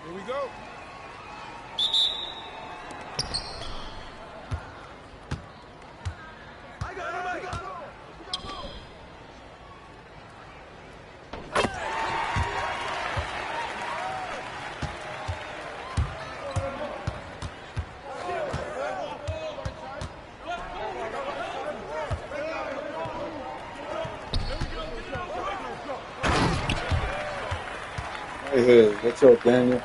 Here we go. I got him, I got him. Hey, what's up, Daniel?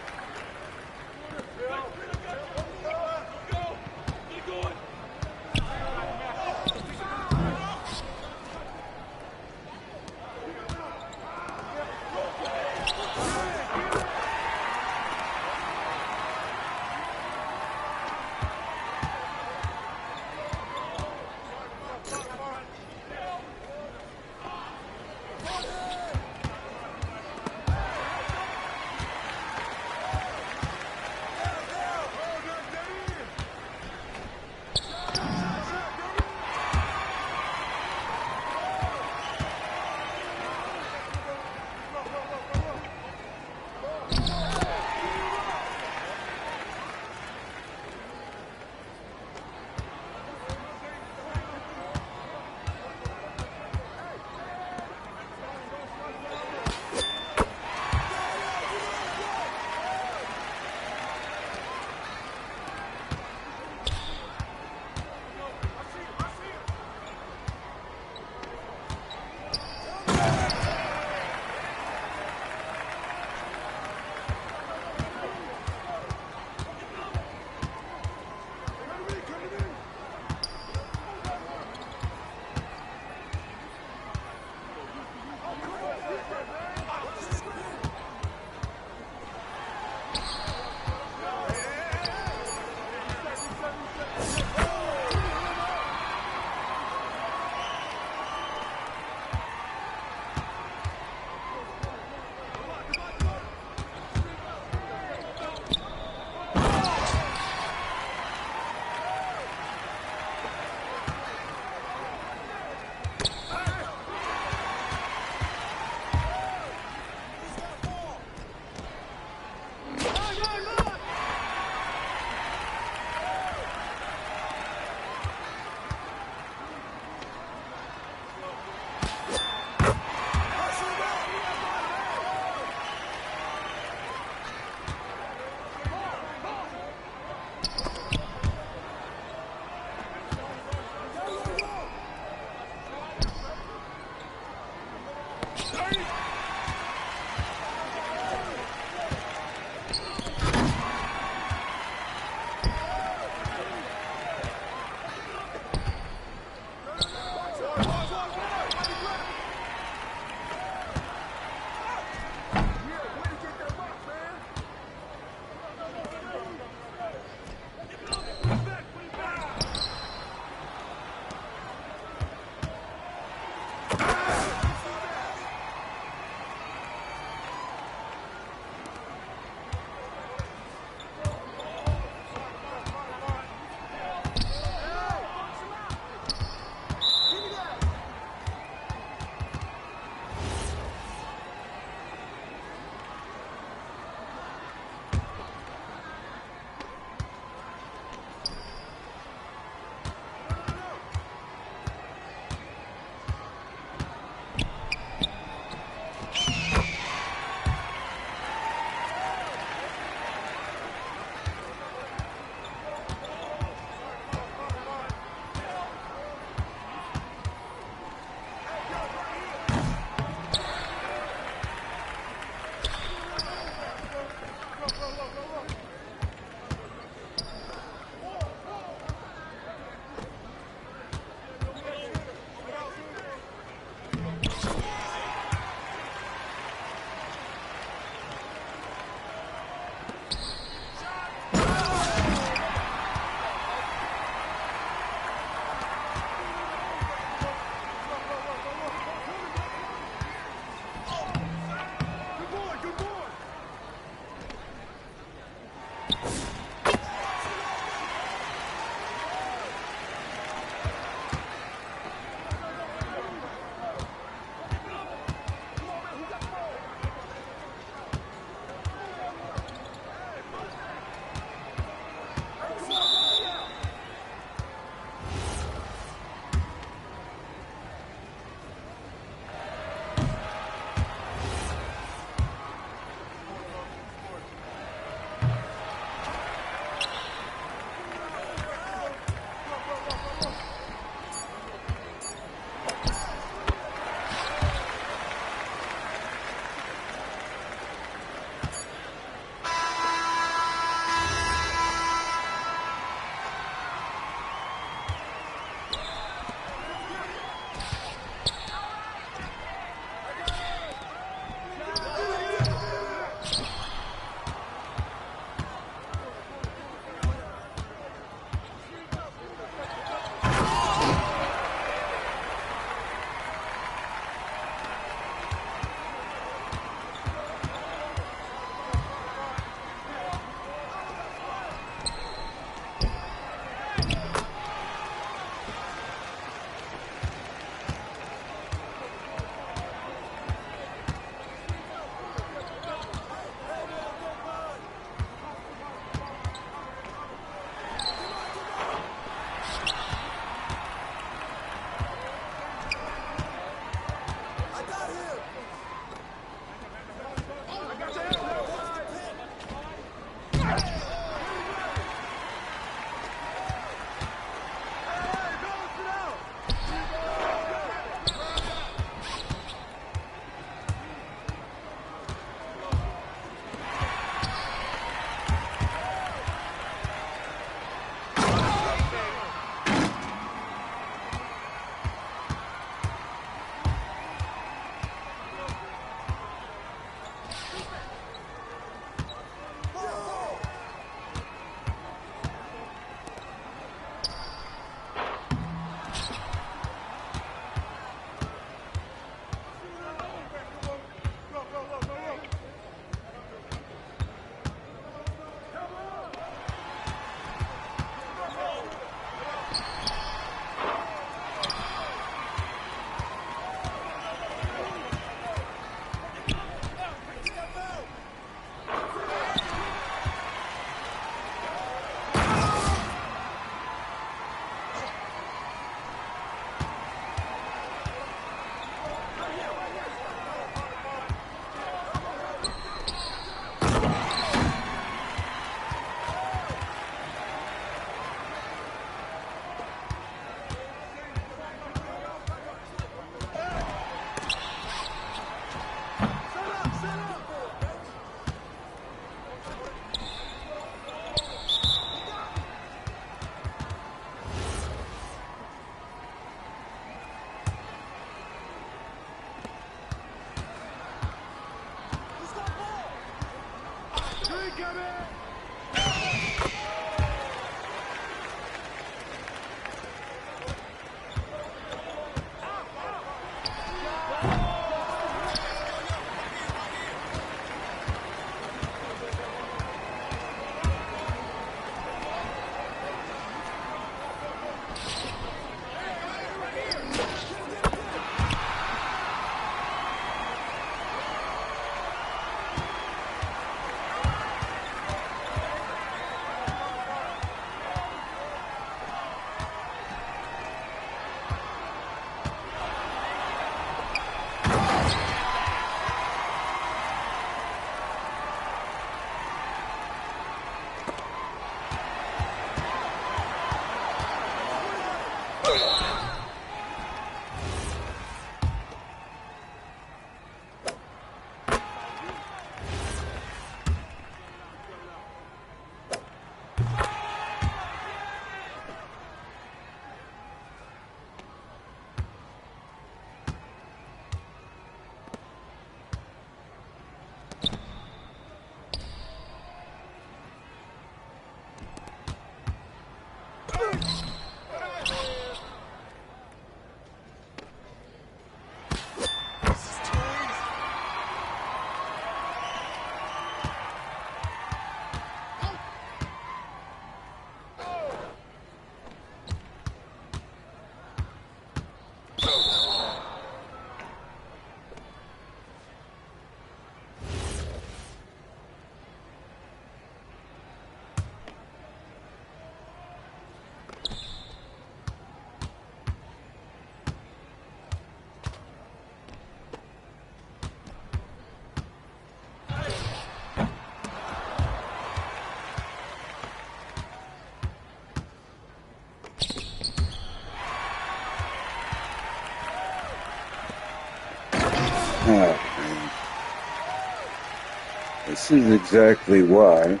This is exactly why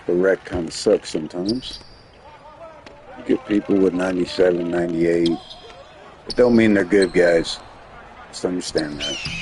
the rec kind of sucks sometimes. You get people with 97, 98. It don't mean they're good guys. Just understand that.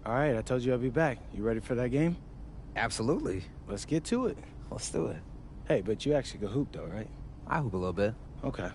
All right, I told you I'd be back. You ready for that game? Absolutely. Let's get to it. Let's do it. Hey, but you actually go hoop though, right? I hoop a little bit. Okay.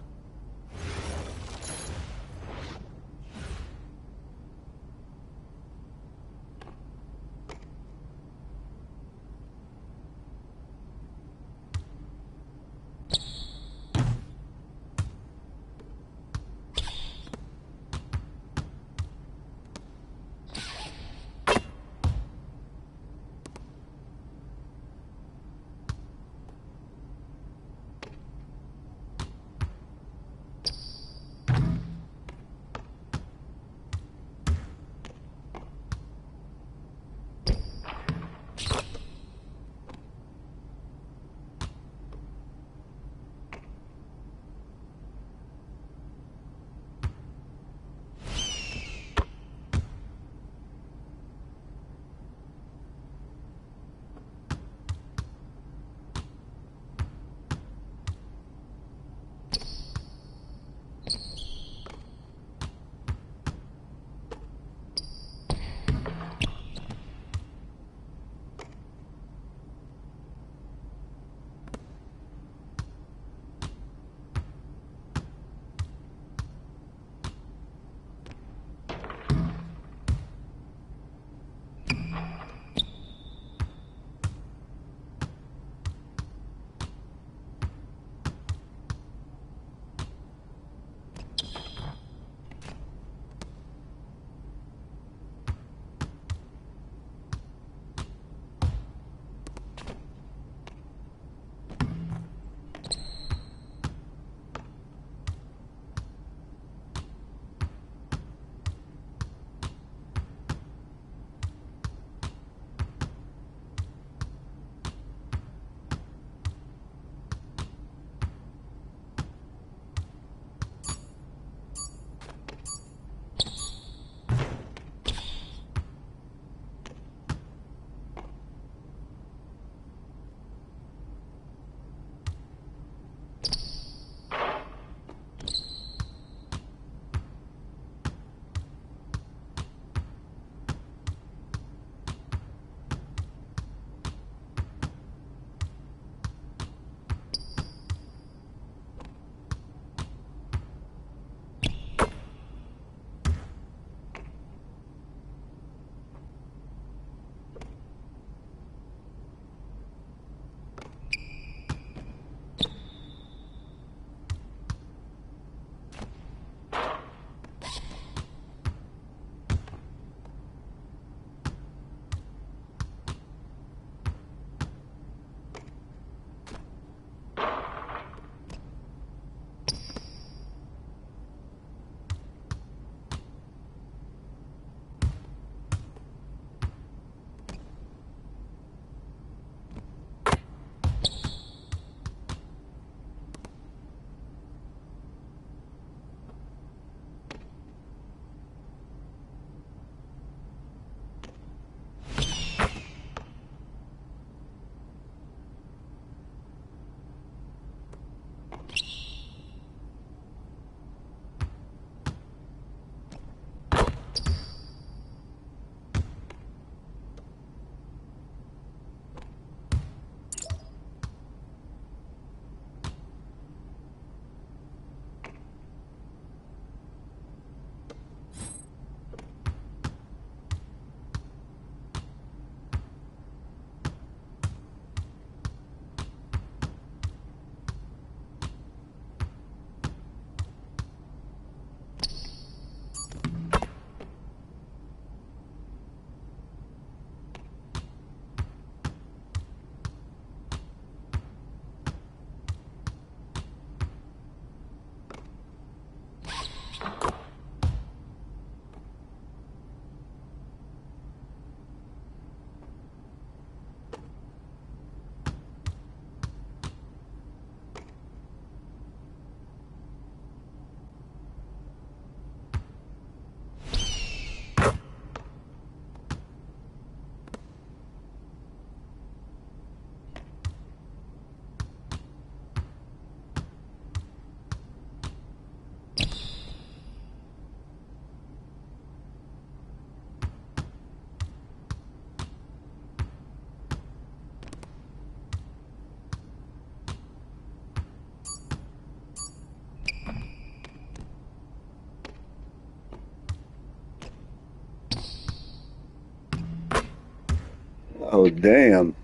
Oh, damn.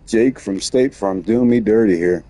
Jake from State Farm doing me dirty here.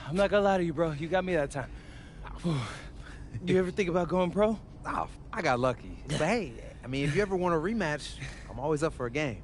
I'm not gonna lie to you, bro. You got me that time. You ever think about going pro? Oh, I got lucky. But hey, I mean, if you ever want a rematch, I'm always up for a game.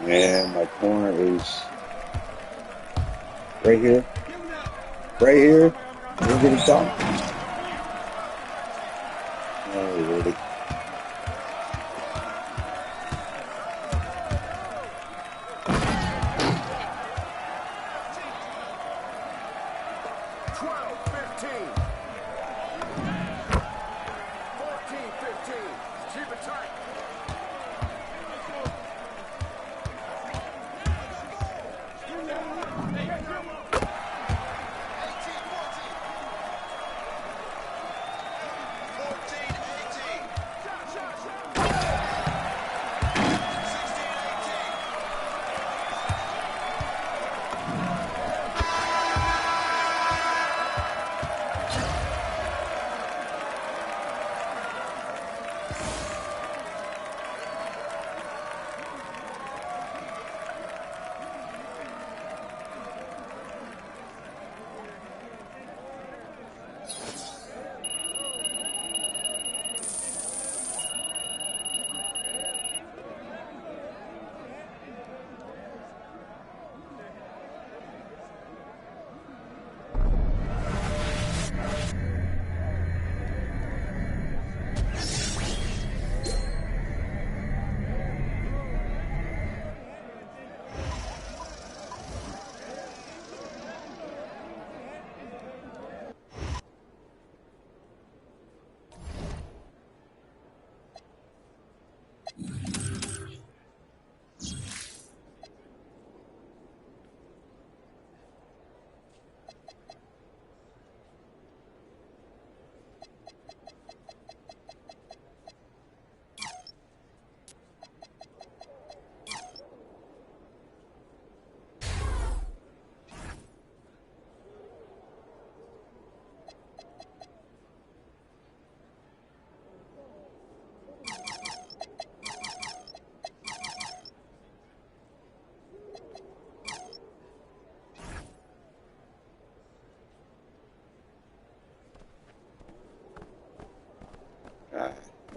And my corner is right here. Right here. Look at the top. Oh, really?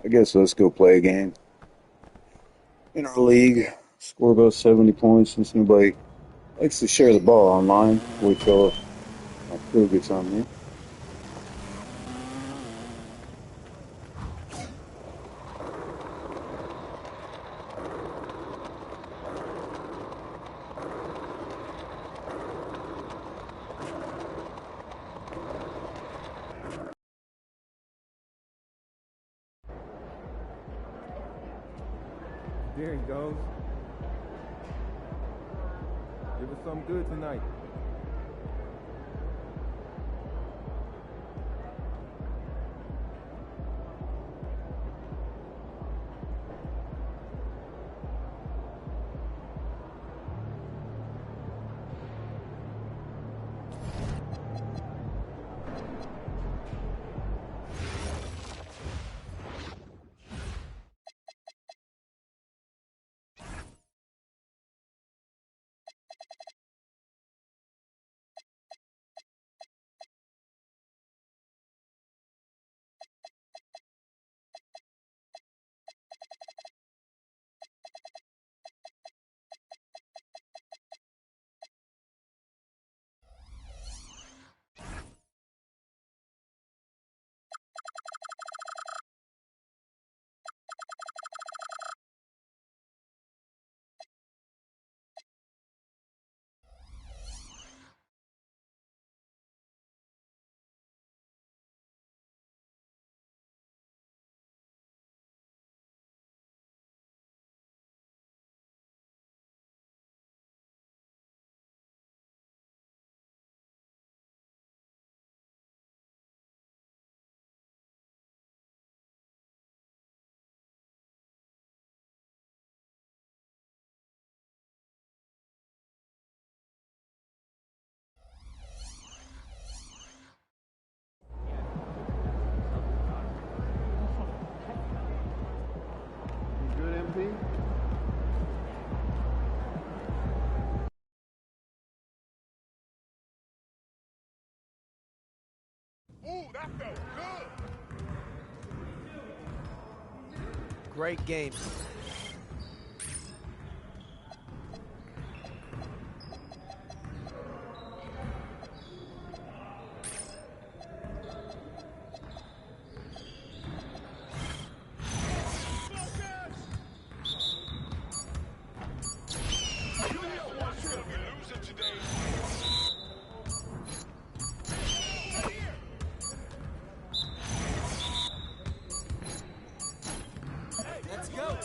I guess let's go play a game. In our league, score about 70 points since nobody likes to share the ball online. Wait till my crew gets on me. There he goes. Give us something good tonight. Ooh, that felt good. Great game. Let's go.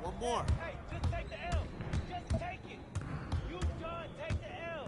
One more. Hey, just take the L. Just take it. You done. Take the L.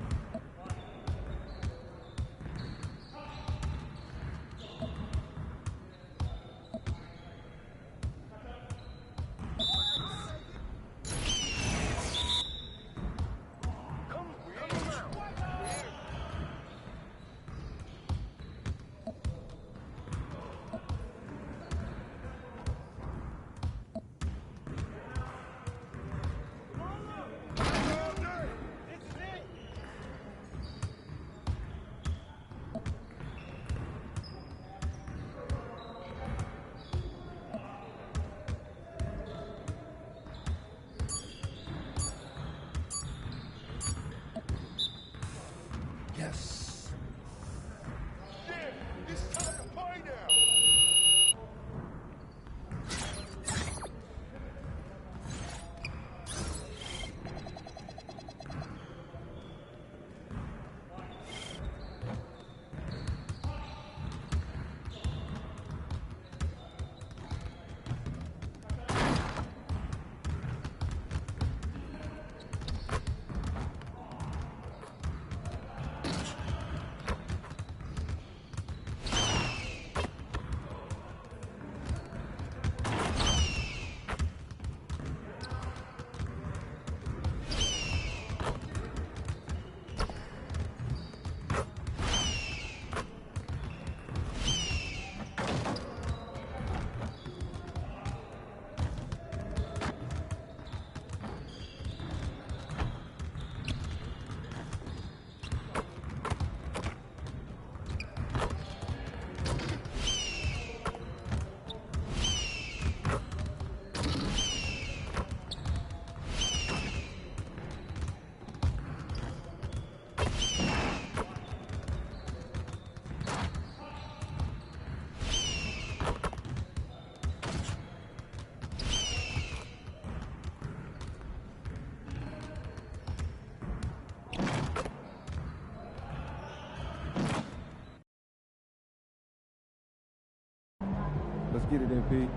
Let's get it in, P.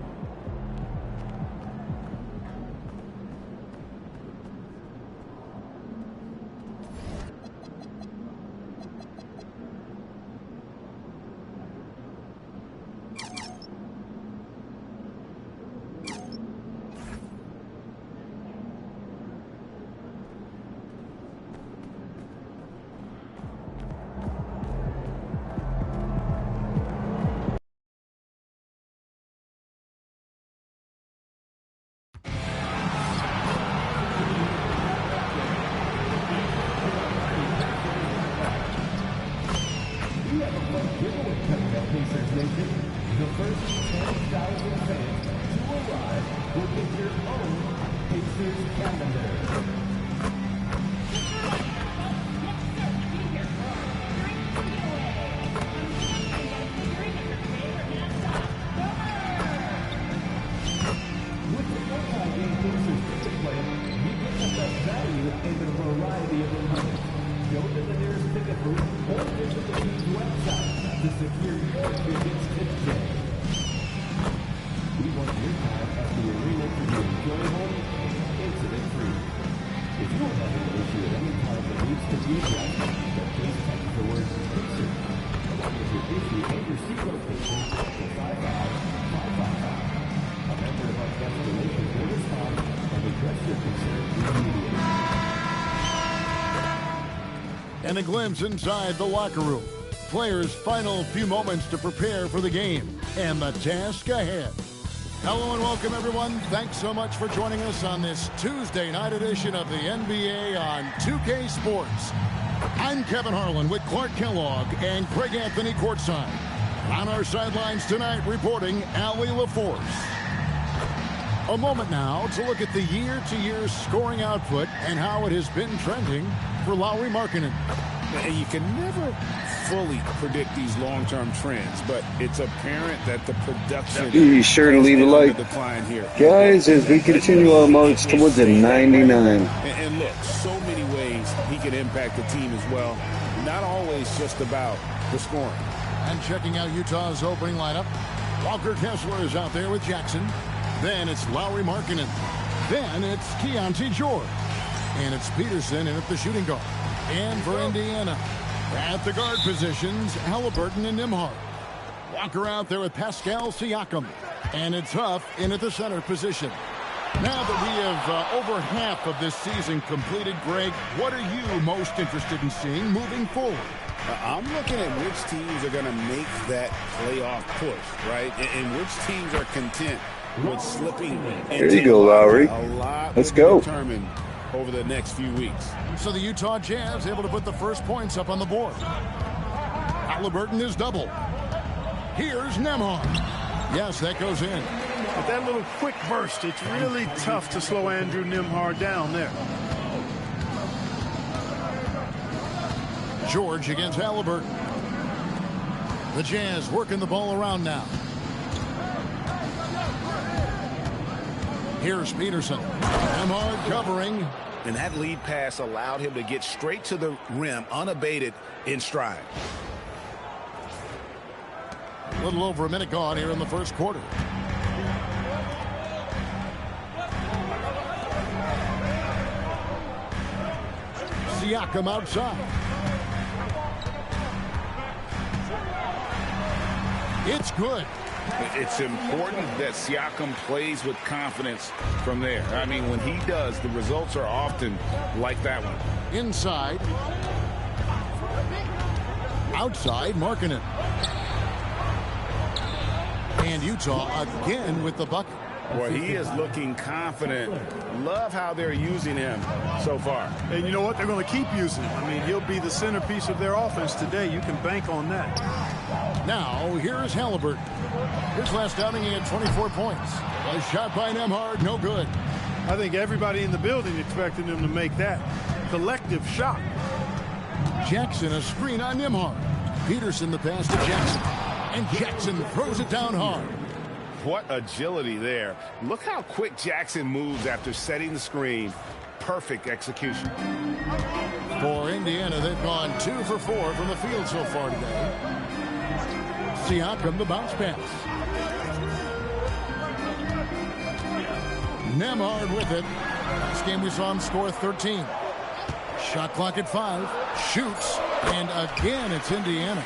The first 10,000 fans to arrive will get your own Pacers calendar. With the multi-game Pacers ticket plan, you get the best value in the variety of opponents. Go to the nearest ticket booth or visit the team's website to secure your tickets today. We want your time at the arena to be enjoyable and incident-free. If you're having an issue at any time that needs to be addressed, then please text the word "Pacer" along with your issue and your seat location to 55555. A member of our guest relations will respond and address your concern immediately. And a glimpse inside the locker room. Players' final few moments to prepare for the game and the task ahead. Hello and welcome, everyone. Thanks so much for joining us on this Tuesday night edition of the NBA on 2K Sports. I'm Kevin Harlan with Clark Kellogg and Craig Anthony courtside. On our sidelines tonight, reporting Allie LaForce. A moment now to look at the year-to-year scoring output and how it has been trending for Lauri Markkanen. And you can never fully predict these long-term trends, but it's apparent that the production Be sure to leave a like, decline here, guys, as we continue our march towards a 99. And look, so many ways he can impact the team as well. Not always just about the scoring. And checking out Utah's opening lineup, Walker Kessler is out there with Jackson. Then it's Lauri Markkanen. Then it's Keontae George. And it's Peterson in at the shooting guard. And for Indiana, at the guard positions, Halliburton and Nembhard. Walker out there with Pascal Siakam. And it's Huff in at the center position. Now that we have over half of this season completed, Greg, what are you most interested in seeing moving forward? I'm looking at which teams are going to make that playoff push, right? And which teams are content with slipping. There you go, Lowry. Let's go. Determined over the next few weeks. So the Utah Jazz able to put the first points up on the board. Halliburton is double. Here's Nembhard. Yes, that goes in. With that little quick burst, it's really tough to slow Andrew Nembhard down there. George against Halliburton. The Jazz working the ball around now. Here's Peterson. Nembhard covering. And that lead pass allowed him to get straight to the rim, unabated in stride. A little over a minute gone here in the first quarter. Siakam outside. It's good. It's important that Siakam plays with confidence from there. I mean, when he does, the results are often like that one. Inside. Outside, Markkanen. And Utah again with the bucket. Boy, he is looking confident. Love how they're using him so far. And you know what? They're going to keep using him. I mean, he'll be the centerpiece of their offense today. You can bank on that. Now, here is Halliburton. His last outing, he had 24 points. A shot by Nembhard, no good. I think everybody in the building expected him to make that collective shot. Jackson, a screen on Nembhard. Peterson, the pass to Jackson. And Jackson throws it down hard. What agility there. Look how quick Jackson moves after setting the screen. Perfect execution. For Indiana, they've gone 2 for 4 from the field so far today. Siakam, the bounce pass. Nemhard with it. Last game we saw him score 13. Shot clock at 5. Shoots. And again, it's Indiana.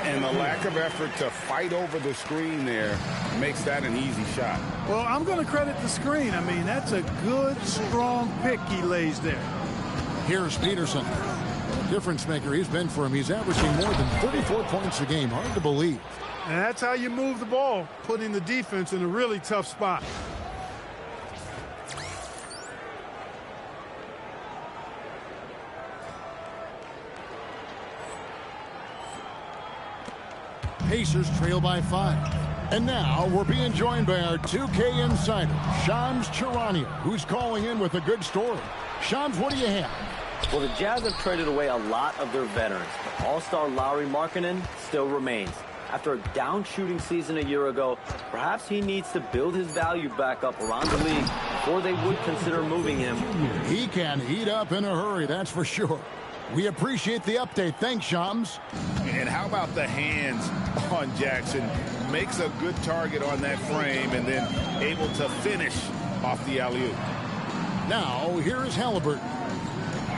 And the lack of effort to fight over the screen there makes that an easy shot. Well, I'm going to credit the screen. I mean, that's a good, strong pick he lays there. Here's Peterson. Difference maker he's been for him. He's averaging more than 34 points a game. Hard to believe. And that's how you move the ball, putting the defense in a really tough spot. Pacers trail by 5. And now we're being joined by our 2K insider, Shams Charania, who's calling in with a good story. Shams, what do you have? Well, the Jazz have traded away a lot of their veterans, but all-star Lauri Markkanen still remains. After a down shooting season a year ago, perhaps he needs to build his value back up around the league before they would consider moving him. He can heat up in a hurry, that's for sure. We appreciate the update. Thanks, Shams. And how about the hands on Jackson? Makes a good target on that frame and then able to finish off the alley-oop. Now, here is Halliburton.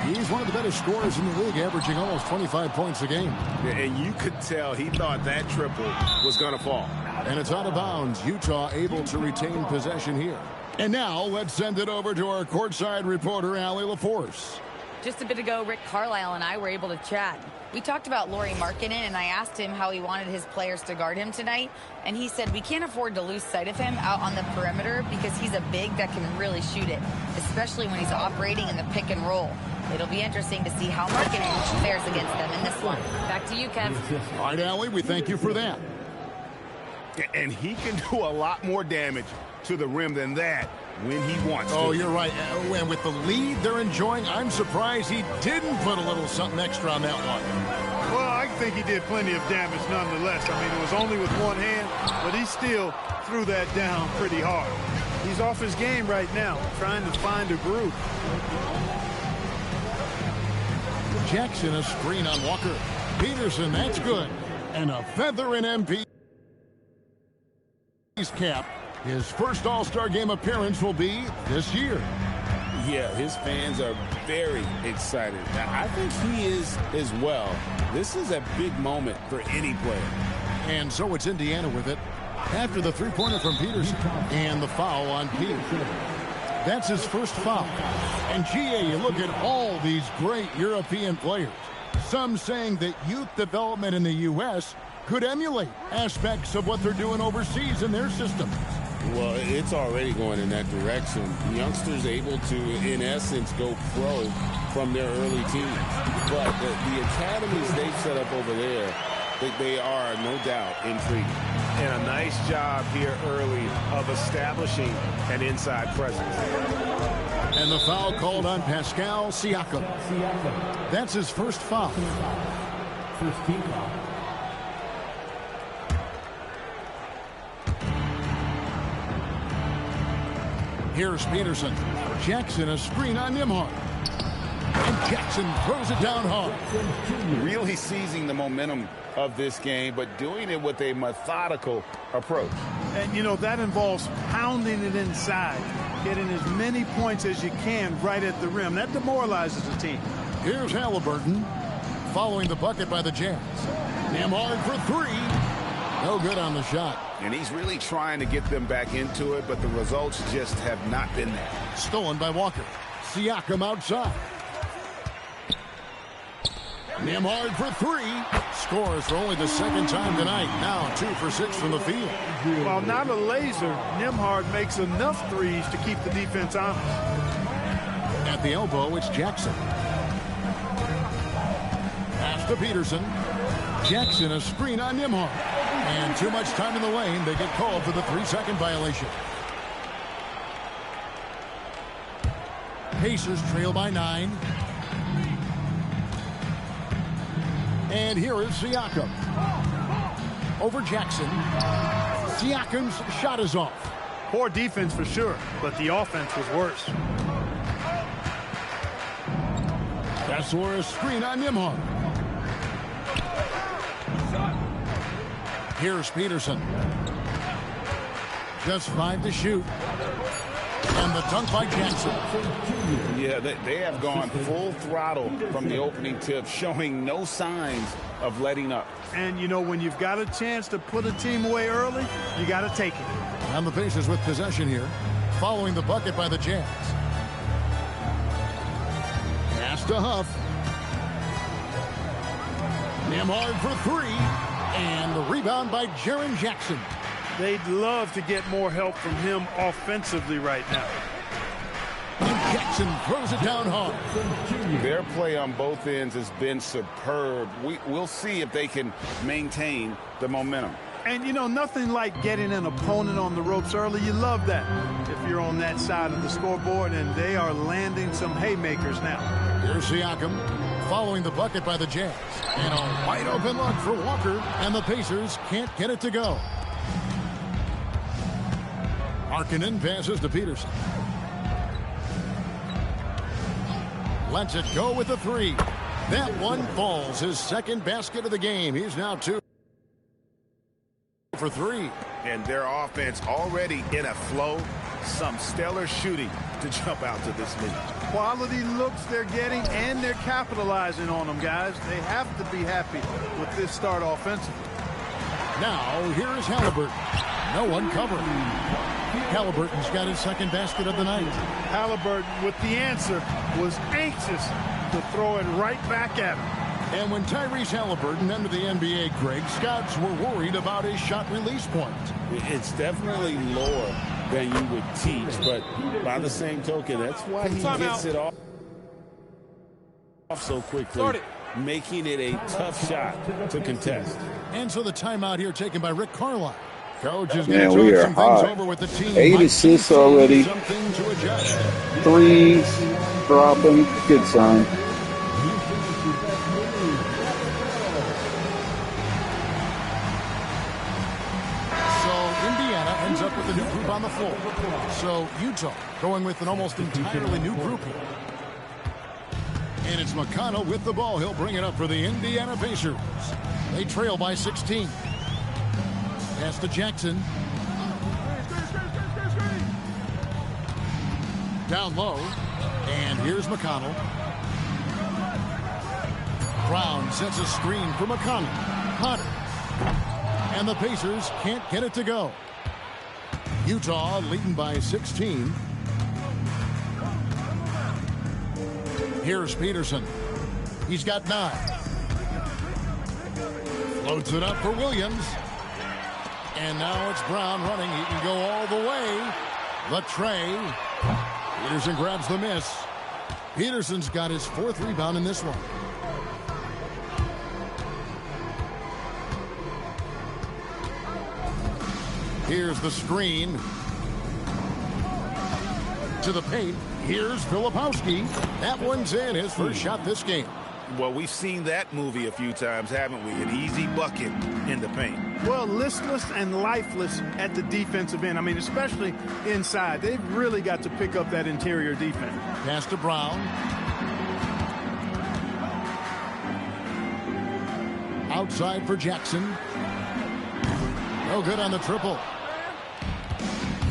He's one of the better scorers in the league, averaging almost 25 points a game. And you could tell he thought that triple was going to fall. And it's out of bounds. Utah able to retain possession here. And now, let's send it over to our courtside reporter, Allie LaForce. Just a bit ago, Rick Carlisle and I were able to chat. We talked about Lauri Markkanen, and I asked him how he wanted his players to guard him tonight. And he said we can't afford to lose sight of him out on the perimeter because he's a big that can really shoot it, especially when he's operating in the pick and roll. It'll be interesting to see how Markkanen fares against them in this one. Back to you, Kev. All right, Allie, we thank you for that. And he can do a lot more damage to the rim than that when he wants to. Oh, you're right. And with the lead they're enjoying, I'm surprised he didn't put a little something extra on that one. Well, I think he did plenty of damage nonetheless. I mean, it was only with one hand, but he still threw that down pretty hard. He's off his game right now, trying to find a groove. Jackson, a screen on Walker. Peterson, that's good. And a feather in MP's cap. His first All-Star game appearance will be this year. Yeah, his fans are very excited. I think he is as well. This is a big moment for any player. And so it's Indiana with it after the three-pointer from Peterson and the foul on Pete. That's his first foul. And GA, you look at all these great European players. Some saying that youth development in the U.S. could emulate aspects of what they're doing overseas in their system. Well, it's already going in that direction. Youngsters able to, in essence, go pro from their early teens. But the academies they've set up over there, they are, no doubt, intriguing. And a nice job here early of establishing an inside presence. And the foul called on Pascal Siakam. That's his first foul. First team foul. Here's Peterson. Jackson, a screen on Nemhard. And Jackson throws it down hard. Really seizing the momentum of this game, but doing it with a methodical approach. And, you know, that involves pounding it inside, getting as many points as you can right at the rim. That demoralizes the team. Here's Halliburton following the bucket by the Jazz. Nemhard for three. No good on the shot. And he's really trying to get them back into it, but the results just have not been there. Stolen by Walker. Siakam outside. Nemhard for three. Scores for only the second time tonight. Now 2 for 6 from the field. While not a laser, Nemhard makes enough threes to keep the defense honest. At the elbow, it's Jackson. Pass to Peterson. Jackson, a screen on Nemhard. And too much time in the lane. They get called for the 3-second violation. Pacers trail by 9. And here is Siakam. Over Jackson. Siakam's shot is off. Poor defense for sure, but the offense was worse. Kessler, a screen on Nemhard. Here's Peterson. Just 5 to shoot. And the dunk by Jackson. Yeah, they have gone full throttle from the opening tip, showing no signs of letting up. And, you know, when you've got a chance to put a team away early, you got to take it. And the Pacers with possession here, following the bucket by the Jazz. Pass to Huff. Nemhard for three. And the rebound by Jaren Jackson. They'd love to get more help from him offensively right now. And Jackson throws it down hard. Their play on both ends has been superb. We'll see if they can maintain the momentum. And, you know, nothing like getting an opponent on the ropes early. You love that if you're on that side of the scoreboard, and they are landing some haymakers now. Here's Siakam following the bucket by the Jazz. And a wide open look for Walker, and the Pacers can't get it to go. Markkanen passes to Peterson. Lets it go with the three. That one falls. His second basket of the game. He's now 2 for 3. And their offense already in a flow. Some stellar shooting to jump out to this lead. Quality looks they're getting, and they're capitalizing on them, guys. They have to be happy with this start offensively. Now, here is Halliburton. No one covering. Halliburton's got his second basket of the night. Halliburton, with the answer, was anxious to throw it right back at him. And when Tyrese Halliburton entered the NBA, Greg, scouts were worried about his shot release point. It's definitely lower than you would teach, but by the same token, that's why he gets it off so quickly, making it a tough shot to contest. And so the timeout here taken by Rick Carlisle. Coach is Man, going to we talk are some hot. things over with the team. 8 assists already. Something to adjust. Threes dropping. Good sign. Ends up with a new group on the floor. So Utah going with an almost entirely new group here. And it's McConnell with the ball. He'll bring it up for the Indiana Pacers. They trail by 16. Pass to Jackson. Down low. And here's McConnell. Brown sets a screen for McConnell. Potter. And the Pacers can't get it to go. Utah leading by 16. Here's Peterson. He's got 9. Loads it up for Williams. And now it's Brown running. He can go all the way. The tray. Peterson grabs the miss. Peterson's got his 4th rebound in this one. Here's the screen. To the paint. Here's Filipowski. That one's in. His first shot this game. Well, we've seen that movie a few times, haven't we? An easy bucket in the paint. Well, listless and lifeless at the defensive end. I mean, especially inside. They've really got to pick up that interior defense. Pass to Brown. Outside for Jackson. No good on the triple.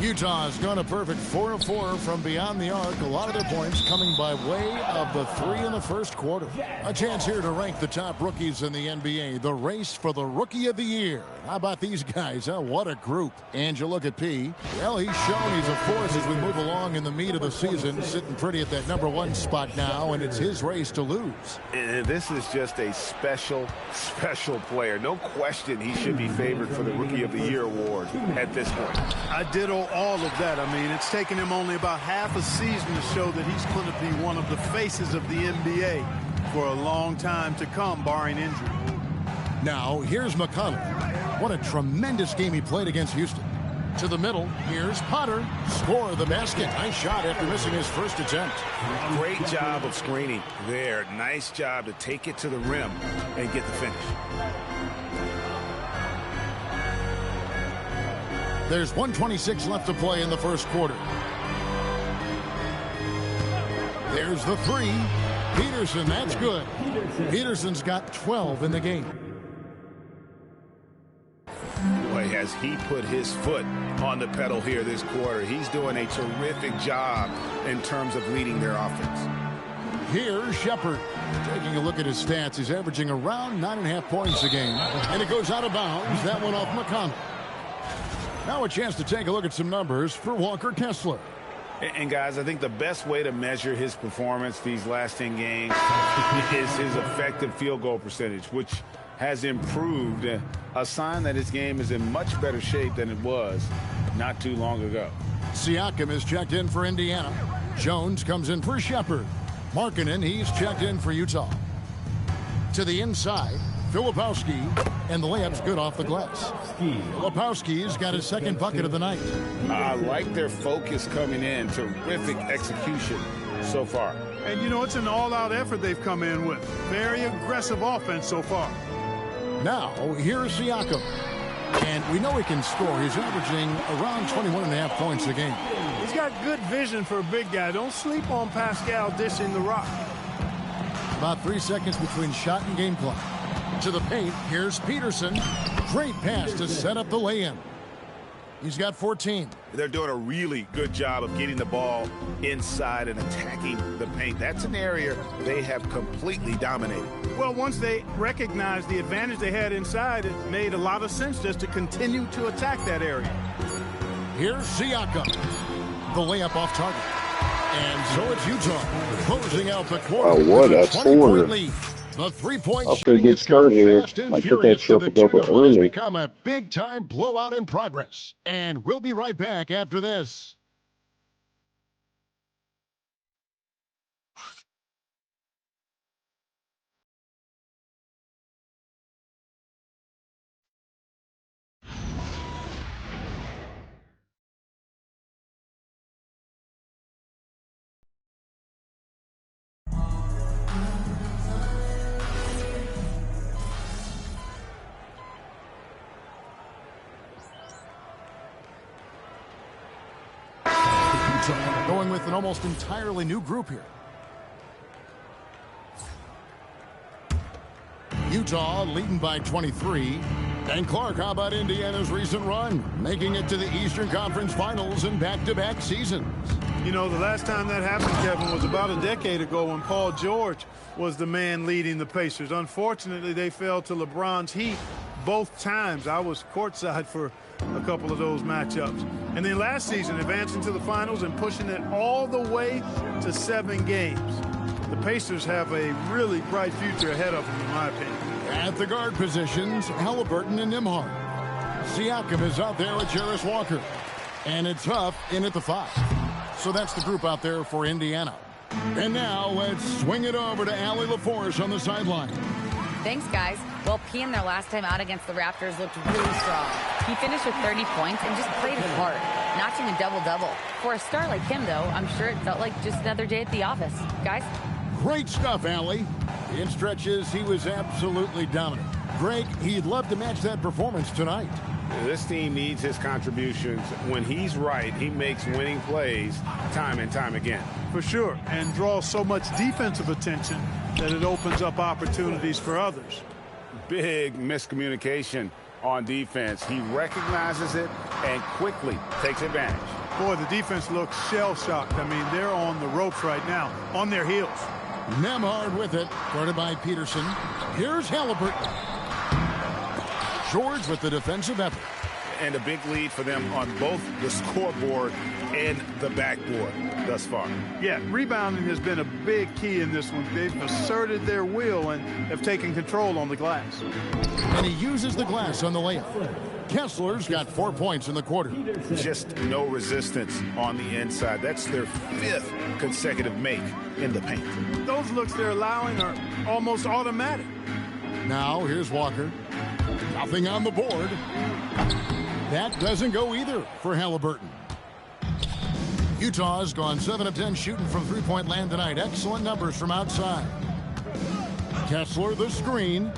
Utah has gone a perfect 4 of 4 from beyond the arc. A lot of their points coming by way of the 3 in the first quarter. A chance here to rank the top rookies in the NBA. The race for the Rookie of the Year. How about these guys, huh? What a group. And you look at P. Well, he's shown he's a force as we move along in the meat of the season. Sitting pretty at that #1 spot now, and it's his race to lose. And this is just a special player. No question he should be favored for the Rookie of the Year award at this point. I ditto all of that. I mean, it's taken him only about half a season to show that he's going to be one of the faces of the NBA for a long time to come, barring injury. Now, here's McConnell. What a tremendous game he played against Houston. To the middle, here's Potter. Score the basket. Nice shot after missing his first attempt. Great job of screening there. Nice job to take it to the rim and get the finish. There's 1:26 left to play in the first quarter. There's the 3. Peterson, that's good. Peterson's got 12 in the game. Boy, as he put his foot on the pedal here this quarter. He's doing a terrific job in terms of leading their offense. Here's Shepard. Taking a look at his stats, he's averaging around 9.5 points a game. And it goes out of bounds. That one off McConnell. Now a chance to take a look at some numbers for Walker Kessler. And guys, I think the best way to measure his performance these last 10 games is his effective field goal percentage, which has improved, a sign that his game is in much better shape than it was not too long ago. Siakam is checked in for Indiana. Jones comes in for Shepard. Markkanen, he's checked in for Utah. To the inside, Filipowski, and the layup's good off the glass. Filipowski's got his second bucket of the night. I like their focus coming in. Terrific execution so far. And, you know, it's an all-out effort they've come in with. Very aggressive offense so far. Now, here's Siakam. And we know he can score. He's averaging around 21.5 points a game. He's got good vision for a big guy. Don't sleep on Pascal dishing the rock. About 3 seconds between shot and game clock. To the paint, here's Peterson. Great pass to set up the lay-in. He's got 14. They're doing a really good job of getting the ball inside and attacking the paint. That's an area they have completely dominated. Well, once they recognized the advantage they had inside, it made a lot of sense just to continue to attack that area. Here's Siakam. The layup off target. And so it's Utah closing out the quarter. Wow, what a quarter. Lead. The three-point After it gets started here, might put that stuff up early. Become a big-time blowout in progress. And we'll be right back after this. Going with an almost entirely new group here. Utah leading by 23. And Clark, how about Indiana's recent run? Making it to the Eastern Conference Finals in back-to-back seasons. You know, the last time that happened, Kevin, was about a decade ago when Paul George was the man leading the Pacers. Unfortunately, they fell to LeBron's Heat both times. I was courtside for a couple of those matchups. And then last season, advancing to the finals and pushing it all the way to 7 games. The Pacers have a really bright future ahead of them, in my opinion. At the guard positions, Halliburton and Nembhard. Siakam is out there with Jarris Walker. And it's Huff in at the 5. So that's the group out there for Indiana. And now let's swing it over to Allie LaForce on the sideline. Thanks, guys. Well, P in their last time out against the Raptors looked really strong. He finished with 30 points and just played hard, notching a double-double. For a star like him, though, I'm sure it felt like just another day at the office. Guys? Great stuff, Allie. In stretches, he was absolutely dominant. Greg, he'd love to match that performance tonight. This team needs his contributions. When he's right, he makes winning plays time and time again. For sure, and draws so much defensive attention that it opens up opportunities for others. Big miscommunication on defense. He recognizes it and quickly takes advantage. Boy, the defense looks shell-shocked. I mean, they're on the ropes right now, on their heels. Nembhard with it, guarded by Peterson. Here's Halliburton. George with the defensive effort. And a big lead for them on both the scoreboard and the backboard thus far. Yeah, rebounding has been a big key in this one. They've asserted their will and have taken control on the glass. And he uses the glass on the layup. Kessler's got 4 points in the quarter. Just no resistance on the inside. That's their 5th consecutive make in the paint. Those looks they're allowing are almost automatic. Now, here's Walker. Nothing on the board. That doesn't go either for Halliburton. Utah's gone 7 of 10 shooting from three-point land tonight. Excellent numbers from outside. Kessler the screen.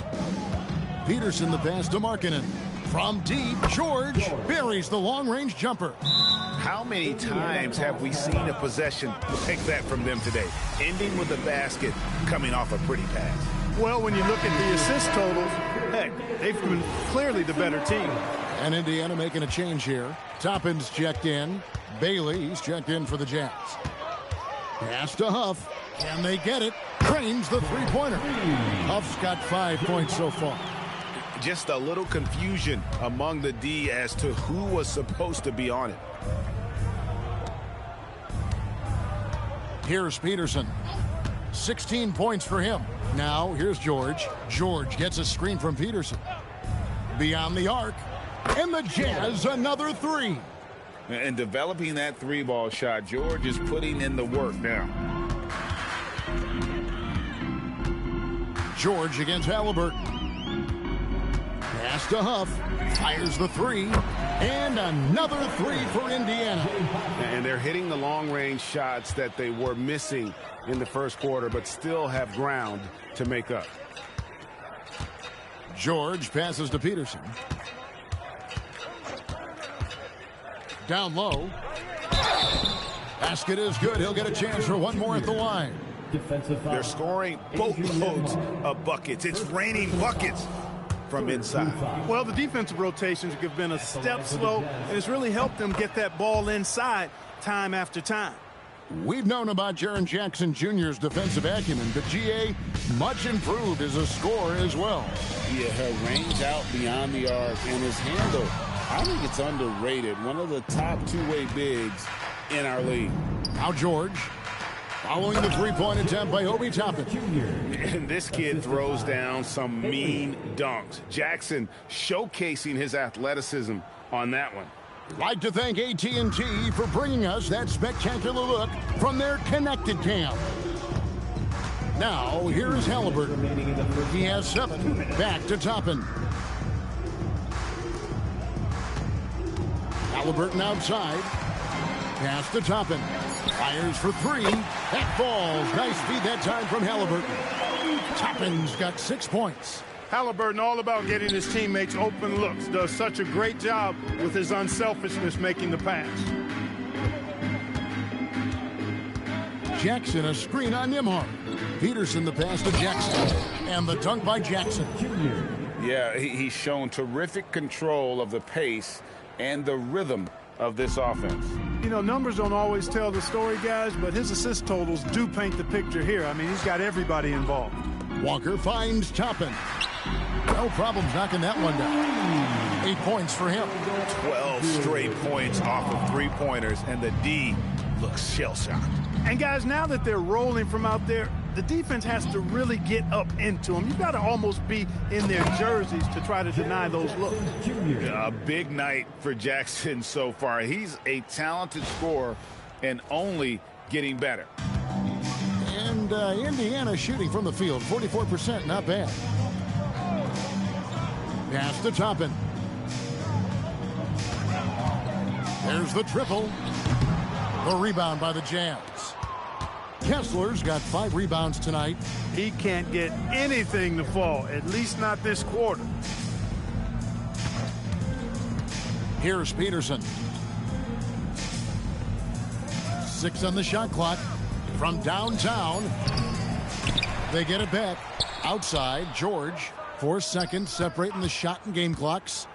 Peterson the pass to Markkanen. From deep, George buries the long-range jumper. How many times have we seen a possession like that from them today? Ending with a basket, coming off a pretty pass. Well, when you look at the assist totals, heck, they've been clearly the better team. And Indiana making a change here. Toppin's checked in. Bailey's checked in for the Jazz. Pass to Huff. Can they get it? Cranes the three-pointer. Huff's got 5 points so far. Just a little confusion among the D as to who was supposed to be on it. Here's Peterson. 16 points for him. Now here's George. George gets a screen from Peterson. Beyond the arc. And the Jazz another three. And developing that three-ball shot, George is putting in the work now. George against Halliburton. Pass to Huff. Fires the three. And another three for Indiana. And they're hitting the long-range shots that they were missing in the first quarter, but still have ground to make up. George passes to Peterson. Down low. Basket is good. He'll get a chance for one more at the line. They're scoring boatloads of buckets. It's raining buckets from inside. Well, the defensive rotations have been a step slow, and it's really helped them get that ball inside time after time. We've known about Jaren Jackson Jr.'s defensive acumen, but GA much improved as a scorer as well. Yeah, her range out beyond the arc and his handle, I think it's underrated. One of the top two-way bigs in our league. Now George, following the three-point attempt by Obi Toppin. And this kid throws down some mean dunks. Jackson showcasing his athleticism on that one. Like to thank AT&T for bringing us that spectacular look from their connected cam. Now, here's Halliburton. He has 7. Back to Toppin. Halliburton outside. Pass to Toppin. Fires for 3. That falls. Nice feed that time from Halliburton. Toppin's got 6 points. Halliburton all about getting his teammates open looks. Does such a great job with his unselfishness making the pass. Jackson a screen on Nimhard. Peterson the pass to Jackson. And the dunk by Jackson. Yeah, he's shown terrific control of the pace and the rhythm of this offense. You know, numbers don't always tell the story, guys, but his assist totals do paint the picture here. I mean, he's got everybody involved. Walker finds Toppin. No problems knocking that one down. 8 points for him. 12 straight points off of three-pointers, and the D looks shell-shocked. And, guys, now that they're rolling from out there, the defense has to really get up into them. You've got to almost be in their jerseys to try to deny those looks. A big night for Jackson so far. He's a talented scorer and only getting better. And Indiana shooting from the field, 44%, not bad. Pass to Toppin. There's the triple. The rebound by the Jazz. Kessler's got 5 rebounds tonight. He can't get anything to fall, at least not this quarter. Here's Peterson. 6 on the shot clock. From downtown, they get it back. Outside, George. 4 seconds separating the shot and game clocks.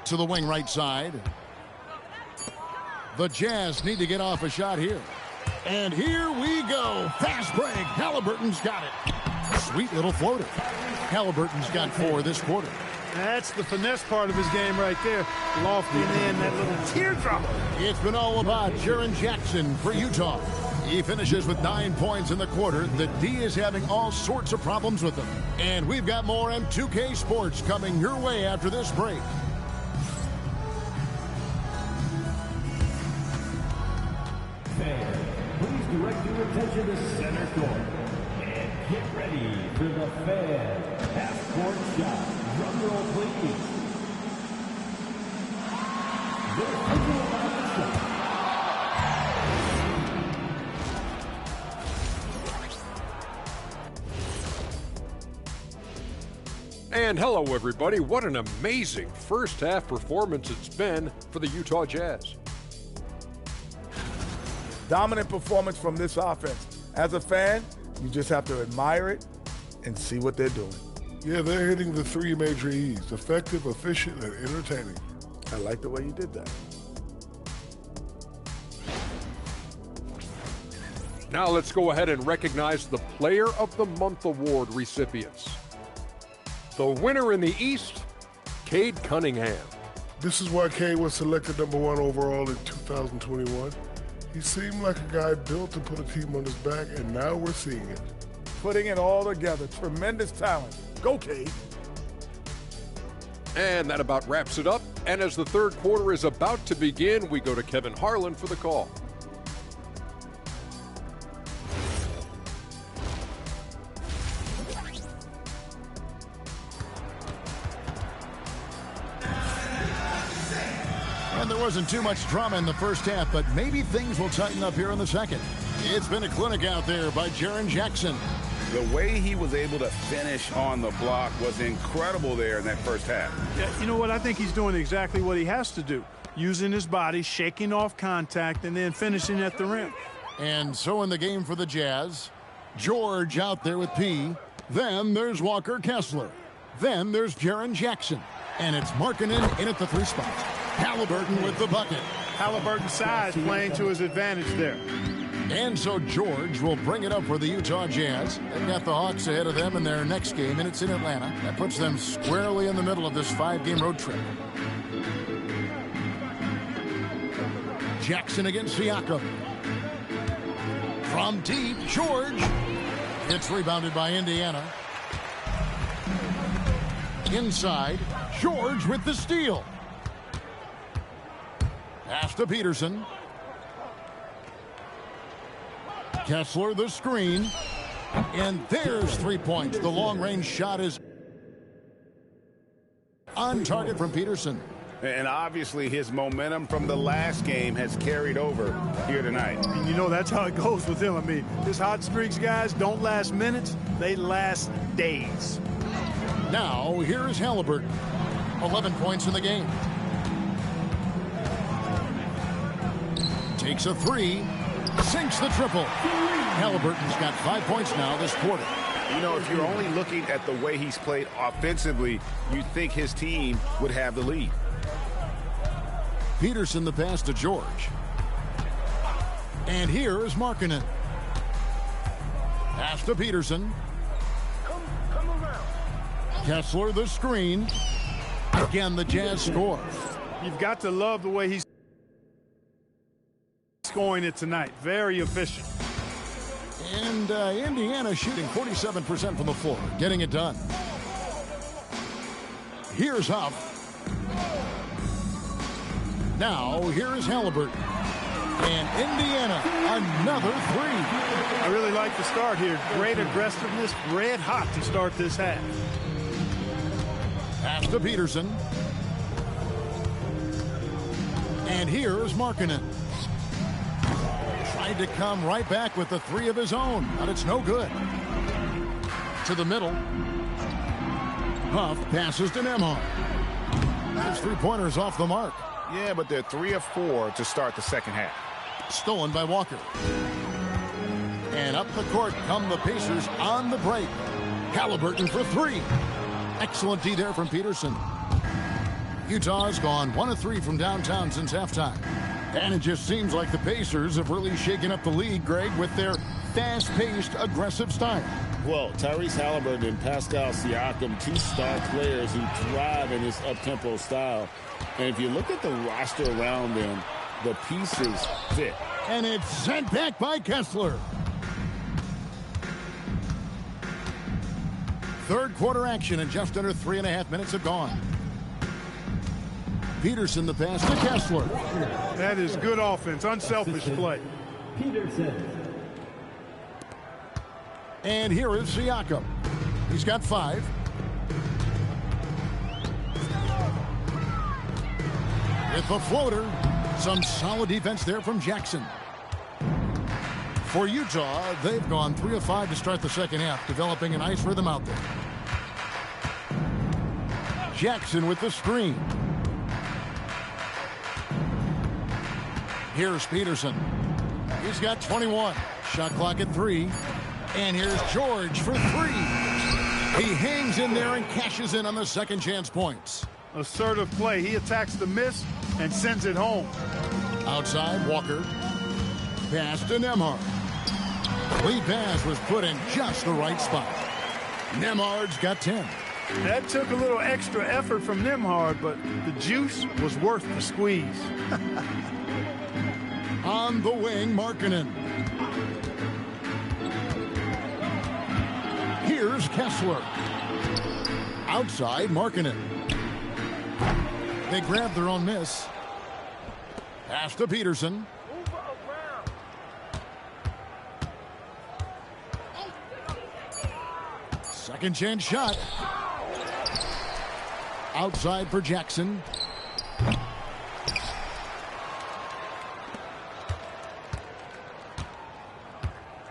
To the wing right side. The Jazz need to get off a shot here. And here we go. Fast break. Halliburton's got it. Sweet little floater. Halliburton's got 4 this quarter. That's the finesse part of his game right there. Lofting in that little teardrop. It's been all about Jaren Jackson for Utah. He finishes with 9 points in the quarter. The D is having all sorts of problems with him. And we've got more M2K Sports coming your way after this break. Fans, please direct your attention to center court. And get ready for the fan half-court shot. Drum roll, please. The official last shot. And hello, everybody. What an amazing first-half performance it's been for the Utah Jazz. Dominant performance from this offense. As a fan, you just have to admire it and see what they're doing. Yeah, they're hitting the 3 major E's: effective, efficient, and entertaining. I like the way you did that. Now let's go ahead and recognize the Player of the Month award recipients. The winner in the East, Cade Cunningham. This is why Cade was selected #1 overall in 2021. He seemed like a guy built to put a team on his back, and now we're seeing it. Putting it all together. Tremendous talent. Go, Cade. And that about wraps it up. And as the third quarter is about to begin, we go to Kevin Harlan for the call. And there wasn't too much drama in the first half, but maybe things will tighten up here in the second. It's been a clinic out there by Jaren Jackson. The way he was able to finish on the block was incredible there in that first half. Yeah, you know what? I think he's doing exactly what he has to do. Using his body, shaking off contact, and then finishing at the rim. And so in the game for the Jazz, George out there with P. Then there's Walker Kessler. Then there's Jaren Jackson. And it's Markkanen in at the 3 spot. Halliburton with the bucket. Halliburton's size playing to his advantage there. And so George will bring it up for the Utah Jazz. They've got the Hawks ahead of them in their next game, and it's in Atlanta. That puts them squarely in the middle of this 5-game road trip. Jackson against Siakam. From deep, George. It's rebounded by Indiana. Inside, George with the steal. Pass to Peterson. Kessler the screen. And there's 3 points. The long-range shot is on target from Peterson. And obviously his momentum from the last game has carried over here tonight. And you know that's how it goes with him. I mean, his hot streaks, guys, don't last minutes. They last days. Now, here's Halliburton. 11 points in the game. Takes a 3. Sinks the triple. Halliburton's got 5 points now this quarter. You know, if you're only looking at the way he's played offensively, you'd think his team would have the lead. Peterson the pass to George. And here is Markkanen. Pass to Peterson. Kessler the screen. Again, the Jazz score. You've got to love the way he's scoring it tonight. Very efficient. And Indiana shooting 47% from the floor, getting it done. Here's Huff. Now, here's Halliburton. And Indiana, another 3. I really like the start here. Great aggressiveness, red hot to start this half. Pass to Peterson. And here's Markkanen. Tried to come right back with the 3 of his own, but it's no good. To the middle. Huff passes to Nembhard. His 3-pointers off the mark. Yeah, but they're 3 of 4 to start the second half. Stolen by Walker. And up the court come the Pacers on the break. Halliburton for 3. Excellent D there from Peterson. Utah's gone 1 of 3 from downtown since halftime. And it just seems like the Pacers have really shaken up the league, Greg, with their fast-paced, aggressive style. Well, Tyrese Halliburton and Pascal Siakam, 2 star players who thrive in this up-tempo style. And if you look at the roster around them, the pieces fit. And it's sent back by Kessler. Third quarter action, and just under 3.5 minutes have gone. Peterson the pass to Kessler. That is good offense, unselfish play. Peterson. And here is Siakam. He's got 5. With the floater, some solid defense there from Jackson. For Utah, they've gone 3 of 5 to start the second half, developing a nice rhythm out there. Jackson with the screen. Here's Peterson. He's got 21. Shot clock at 3. And here's George for 3. He hangs in there and cashes in on the second chance points. Assertive play. He attacks the miss and sends it home. Outside, Walker. Pass to Nembhard. Lead pass was put in just the right spot. Nembhard's got 10. That took a little extra effort from Nembhard, but the juice was worth the squeeze. On the wing, Markkanen. Here's Kessler. Outside, Markkanen. They grab their own miss. Pass to Peterson. Second chance shot. Outside for Jackson.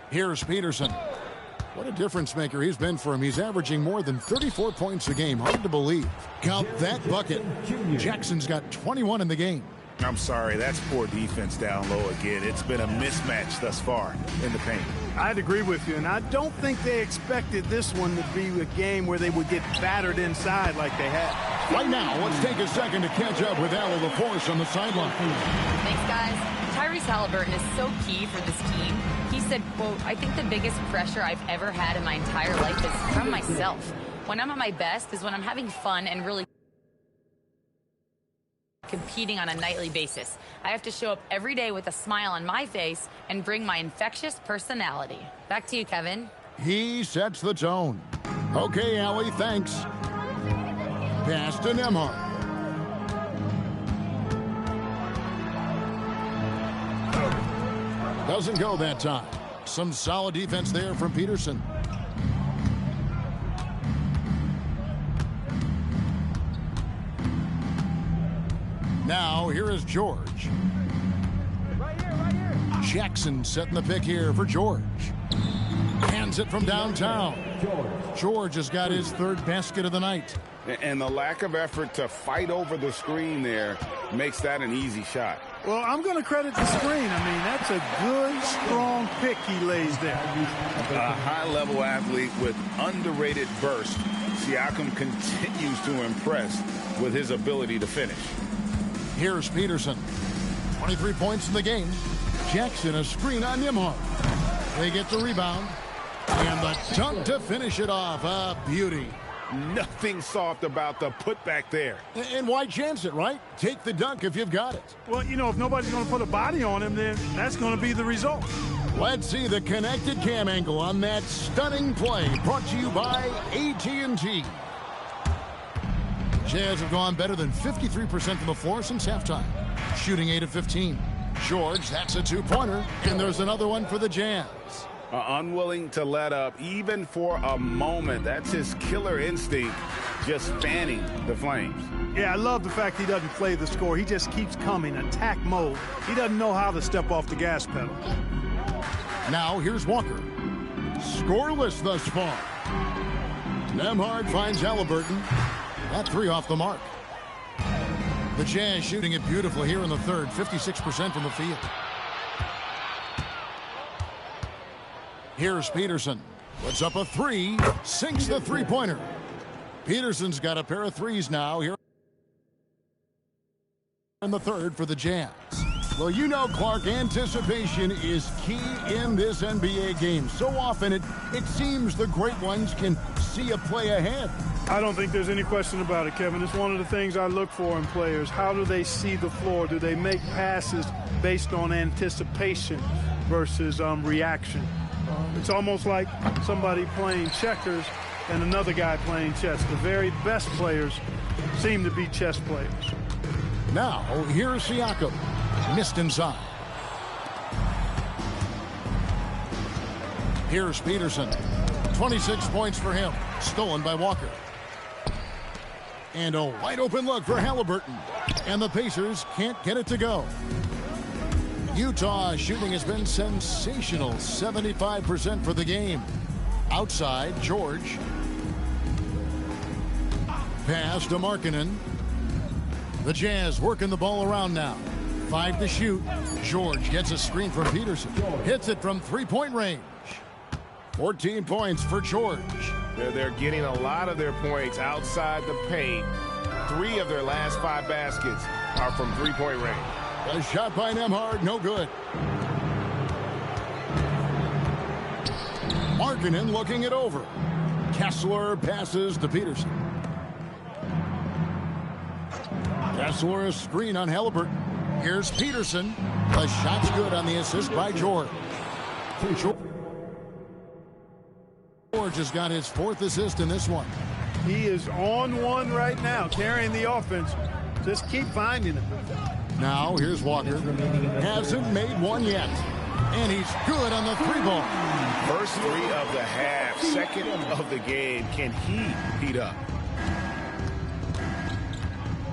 Here's Peterson. What a difference maker he's been for him. He's averaging more than 34 points a game. Hard to believe. Count that bucket. Jackson's got 21 in the game. I'm sorry, that's poor defense down low again. It's been a mismatch thus far in the paint. I'd agree with you, and I don't think they expected this one to be a game where they would get battered inside like they had. Right now, let's take a second to catch up with Al LaForce on the sideline. Thanks, guys. Tyrese Halliburton is so key for this team. He said, quote, "I think the biggest pressure I've ever had in my entire life is from myself. When I'm at my best is when I'm having fun and really competing on a nightly basis. I have to show up every day with a smile on my face and bring my infectious personality." Back to you, Kevin. He sets the tone. Okay, Allie, thanks. Pass to Nembhard. Doesn't go that time. Some solid defense there from Peterson. Now, here is George. Right here. Jackson setting the pick here for George. Hands it from downtown. George has got his third basket of the night. And the lack of effort to fight over the screen there makes that an easy shot. Well, I'm going to credit the screen. I mean, that's a good, strong pick he lays there. A high-level athlete with underrated burst. Siakam continues to impress with his ability to finish. Here's Peterson. 23 points in the game. Jackson a screen on Nembhard. They get the rebound. And the dunk to finish it off. A beauty. Nothing soft about the putback there. And why chance it, right? Take the dunk if you've got it. Well, you know, if nobody's going to put a body on him, then that's going to be the result. Let's see the connected cam angle on that stunning play. Brought to you by AT&T. Jazz have gone better than 53% from the floor since halftime. Shooting 8 of 15. George, that's a two-pointer. And there's another one for the Jazz. Unwilling to let up even for a moment. That's his killer instinct, just fanning the flames. Yeah, I love the fact he doesn't play the score. He just keeps coming, attack mode. He doesn't know how to step off the gas pedal. Now here's Walker. Scoreless thus far. Nembhard finds Halliburton. That three off the mark. The Jazz shooting it beautifully here in the third. 56% from the field. Here's Peterson. Puts up a three. Sinks the three-pointer. Peterson's got a pair of threes now here in the third for the Jazz. Well, you know, Clark, anticipation is key in this NBA game. So often it seems the great ones can see a play ahead. I don't think there's any question about it, Kevin. It's one of the things I look for in players. How do they see the floor? Do they make passes based on anticipation versus reaction? It's almost like somebody playing checkers and another guy playing chess. The very best players seem to be chess players. Now, here's Siakam. Missed inside. Here's Peterson. 26 points for him. Stolen by Walker. And a wide open look for Halliburton. And the Pacers can't get it to go. Utah shooting has been sensational. 75% for the game. Outside, George. Pass to Markkanen. The Jazz working the ball around now. 5 to shoot. George gets a screen from Peterson. Hits it from three-point range. 14 points for George. They're getting a lot of their points outside the paint. 3 of their last 5 baskets are from three-point range. A shot by Nembhard, no good. Markkanen looking it over. Kessler passes to Peterson. Kessler a screen on Halliburton. Here's Peterson. The shot's good on the assist by George. George has got his 4th assist in this one. He is on one right now, carrying the offense. Just keep finding him. Now, here's Walker. Hasn't made one yet. And he's good on the 3-ball. First 3 of the half, 2nd of the game. Can he heat up?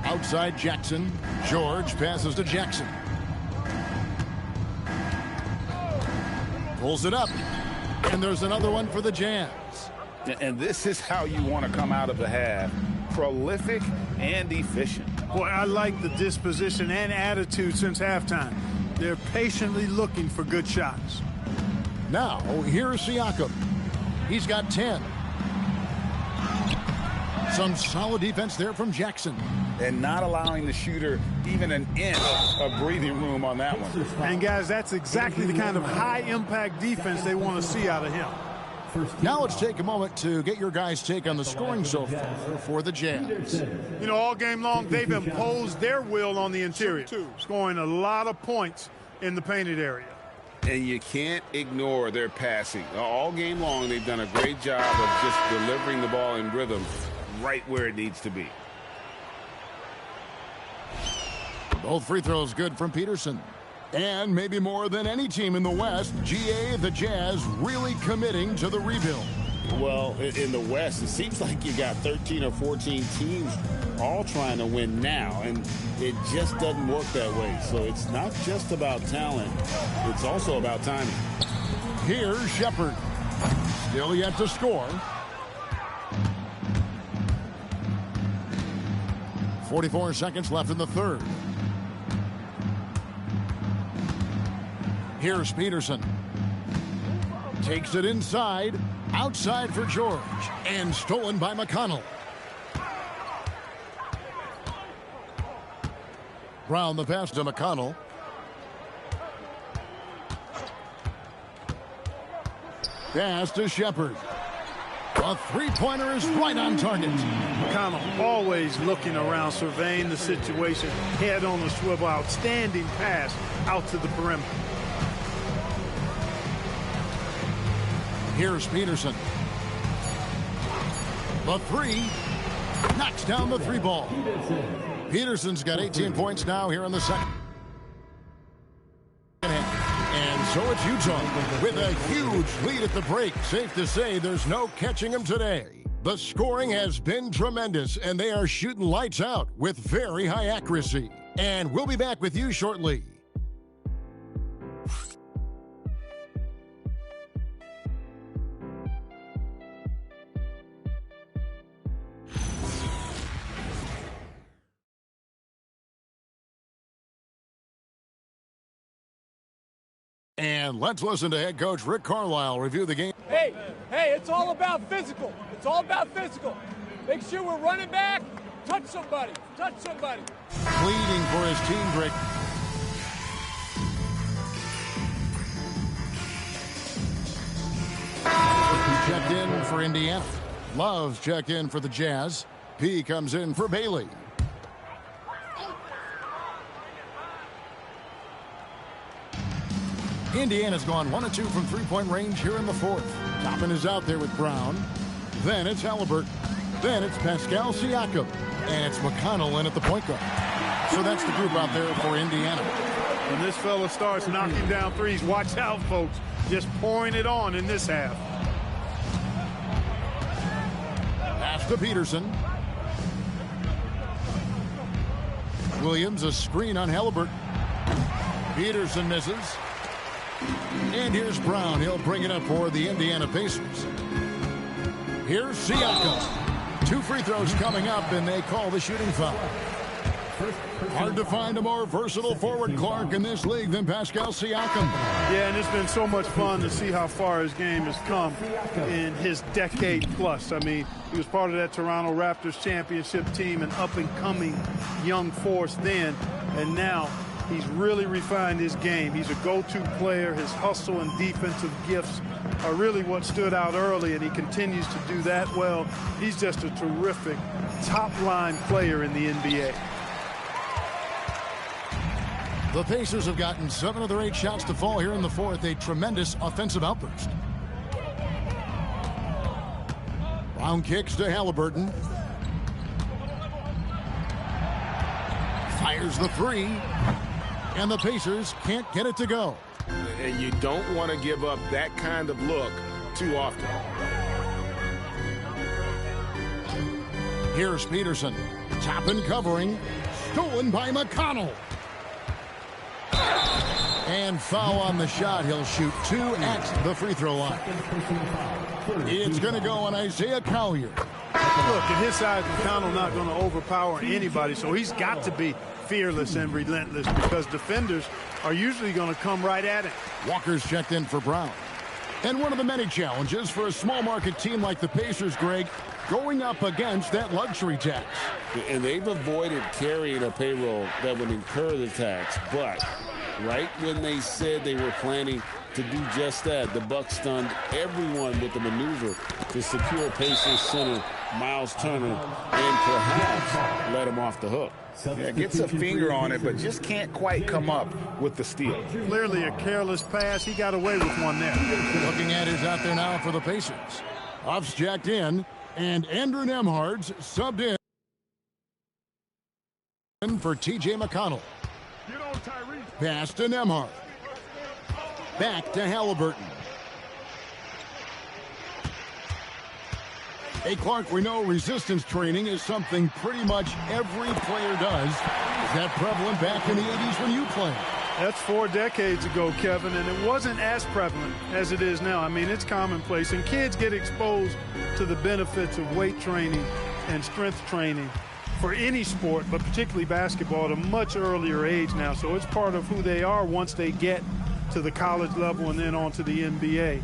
Outside Jackson. George passes to Jackson. Pulls it up. And there's another one for the Jazz. And this is how you want to come out of the half. Prolific and efficient. Boy, I like the disposition and attitude since halftime. They're patiently looking for good shots. Now, here's Siakam. He's got 10. Some solid defense there from Jackson. And not allowing the shooter even an inch of breathing room on that one. And, guys, that's exactly the kind of high-impact defense they want to see out of him. Now let's take a moment to get your guys' take on the scoring so far for the Jazz. You know, all game long, they've imposed their will on the interior, scoring a lot of points in the painted area. And you can't ignore their passing. All game long, they've done a great job of just delivering the ball in rhythm right where it needs to be. Both free throws good from Peterson. And maybe more than any team in the West, GA, the Jazz, really committing to the rebuild. Well, in the West, it seems like you got 13 or 14 teams all trying to win now, and it just doesn't work that way. So it's not just about talent, it's also about timing. Here's Shepherd. Still yet to score. 44 seconds left in the third. Here's Peterson. Takes it inside. Outside for George. And stolen by McConnell. Brown the pass to McConnell. Pass to Shepherd. A three-pointer is right on target. McConnell always looking around, surveying the situation. Head on the swivel. Outstanding pass out to the perimeter. Here's Peterson. The 3 knocks down the 3-ball. Peterson's got 18 points now here in the second. And so it's Utah with a huge lead at the break. Safe to say there's no catching them today. The scoring has been tremendous, and they are shooting lights out with very high accuracy. And we'll be back with you shortly. And let's listen to head coach Rick Carlisle review the game. Hey, it's all about physical. It's all about physical. Make sure we're running back. Touch somebody. Touch somebody. Pleading for his team break. He checked in for Indiana. Love's checked in for the Jazz. P comes in for Bailey. Indiana's gone 1 of 2 from three-point range here in the fourth. Toppin is out there with Brown. Then it's Halliburton. Then it's Pascal Siakam. And it's McConnell in at the point guard. So that's the group out there for Indiana. When this fella starts knocking down threes, watch out, folks. Just pouring it on in this half. Pass to Peterson. Williams, a screen on Halliburton. Peterson misses. And here's Brown. He'll bring it up for the Indiana Pacers. Here's Siakam. 2 free throws coming up, and they call the shooting foul. Hard to find a more versatile forward, Clark, in this league than Pascal Siakam. Yeah, and it's been so much fun to see how far his game has come in his decade plus. I mean, he was part of that Toronto Raptors championship team, an up-and-coming young force then, and now he's really refined his game. He's a go-to player. His hustle and defensive gifts are really what stood out early, and he continues to do that well. He's just a terrific top-line player in the NBA. The Pacers have gotten 7 of their 8 shots to fall here in the fourth. A tremendous offensive outburst. Brown kicks to Halliburton. Fires the three. And the Pacers can't get it to go. And you don't want to give up that kind of look too often. Here's Peterson. Top and covering. Stolen by McConnell. And foul on the shot. He'll shoot 2 at the free throw line. It's going to go on Isaiah Collier. Look, at his size, McConnell not going to overpower anybody, so he's got to be fearless and relentless because defenders are usually going to come right at him. Walker's checked in for Brown. And one of the many challenges for a small market team like the Pacers, Greg, going up against that luxury tax. And they've avoided carrying a payroll that would incur the tax, but right when they said they were planning to do just that, the Bucks stunned everyone with the maneuver to secure Pacers center Miles Turner and perhaps let him off the hook. Yeah, gets a finger on it, but just can't quite come up with the steal. Clearly a careless pass. He got away with one there. Looking at who's out there now for the Pacers. Huff's jacked in, and Andrew Nembhard's subbed in for T.J. McConnell. Pass to Nembhard. Back to Halliburton. Hey, Clark, we know resistance training is something pretty much every player does. Is that prevalent back in the 80s when you played? That's 4 decades ago, Kevin, and it wasn't as prevalent as it is now. I mean, it's commonplace, and kids get exposed to the benefits of weight training and strength training for any sport, but particularly basketball, at a much earlier age now. So it's part of who they are once they get to the college level and then on to the NBA.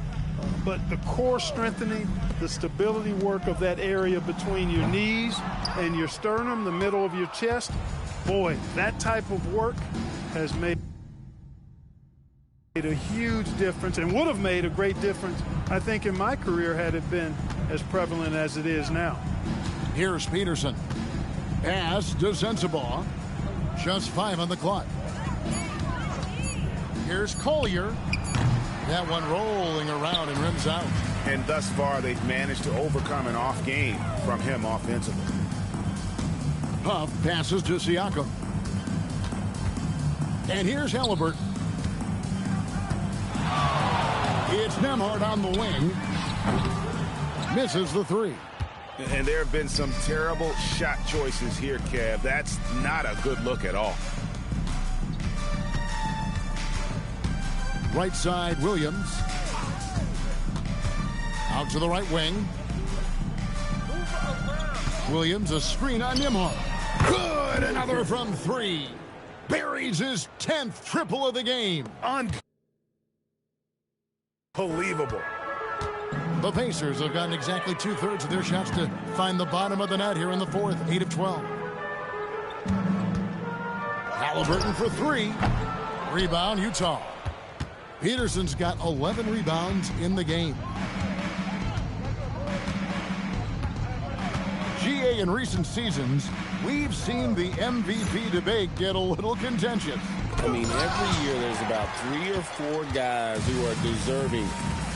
But the core strengthening, the stability work of that area between your knees and your sternum, the middle of your chest, boy, that type of work has made a huge difference and would have made a great difference, I think, in my career had it been as prevalent as it is now. Here's Peterson. Pass to Sensabaugh. Just 5 on the clock. Here's Collier. That one rolling around and rims out. And thus far, they've managed to overcome an off game from him offensively. Huff passes to Siakam. And here's Halliburton. It's Nembhard on the wing. Misses the three. And there have been some terrible shot choices here, Kev. That's not a good look at all. Right side, Williams. Out to the right wing. Williams, a screen on Nembhard. Good! Another from 3. Buries his 10th triple of the game. Unbelievable. The Pacers have gotten exactly 2/3 of their shots to find the bottom of the net here in the fourth. 8 of 12. Halliburton for 3. Rebound, Utah. Peterson's got 11 rebounds in the game. GA, in recent seasons, we've seen the MVP debate get a little contentious. I mean, every year there's about 3 or 4 guys who are deserving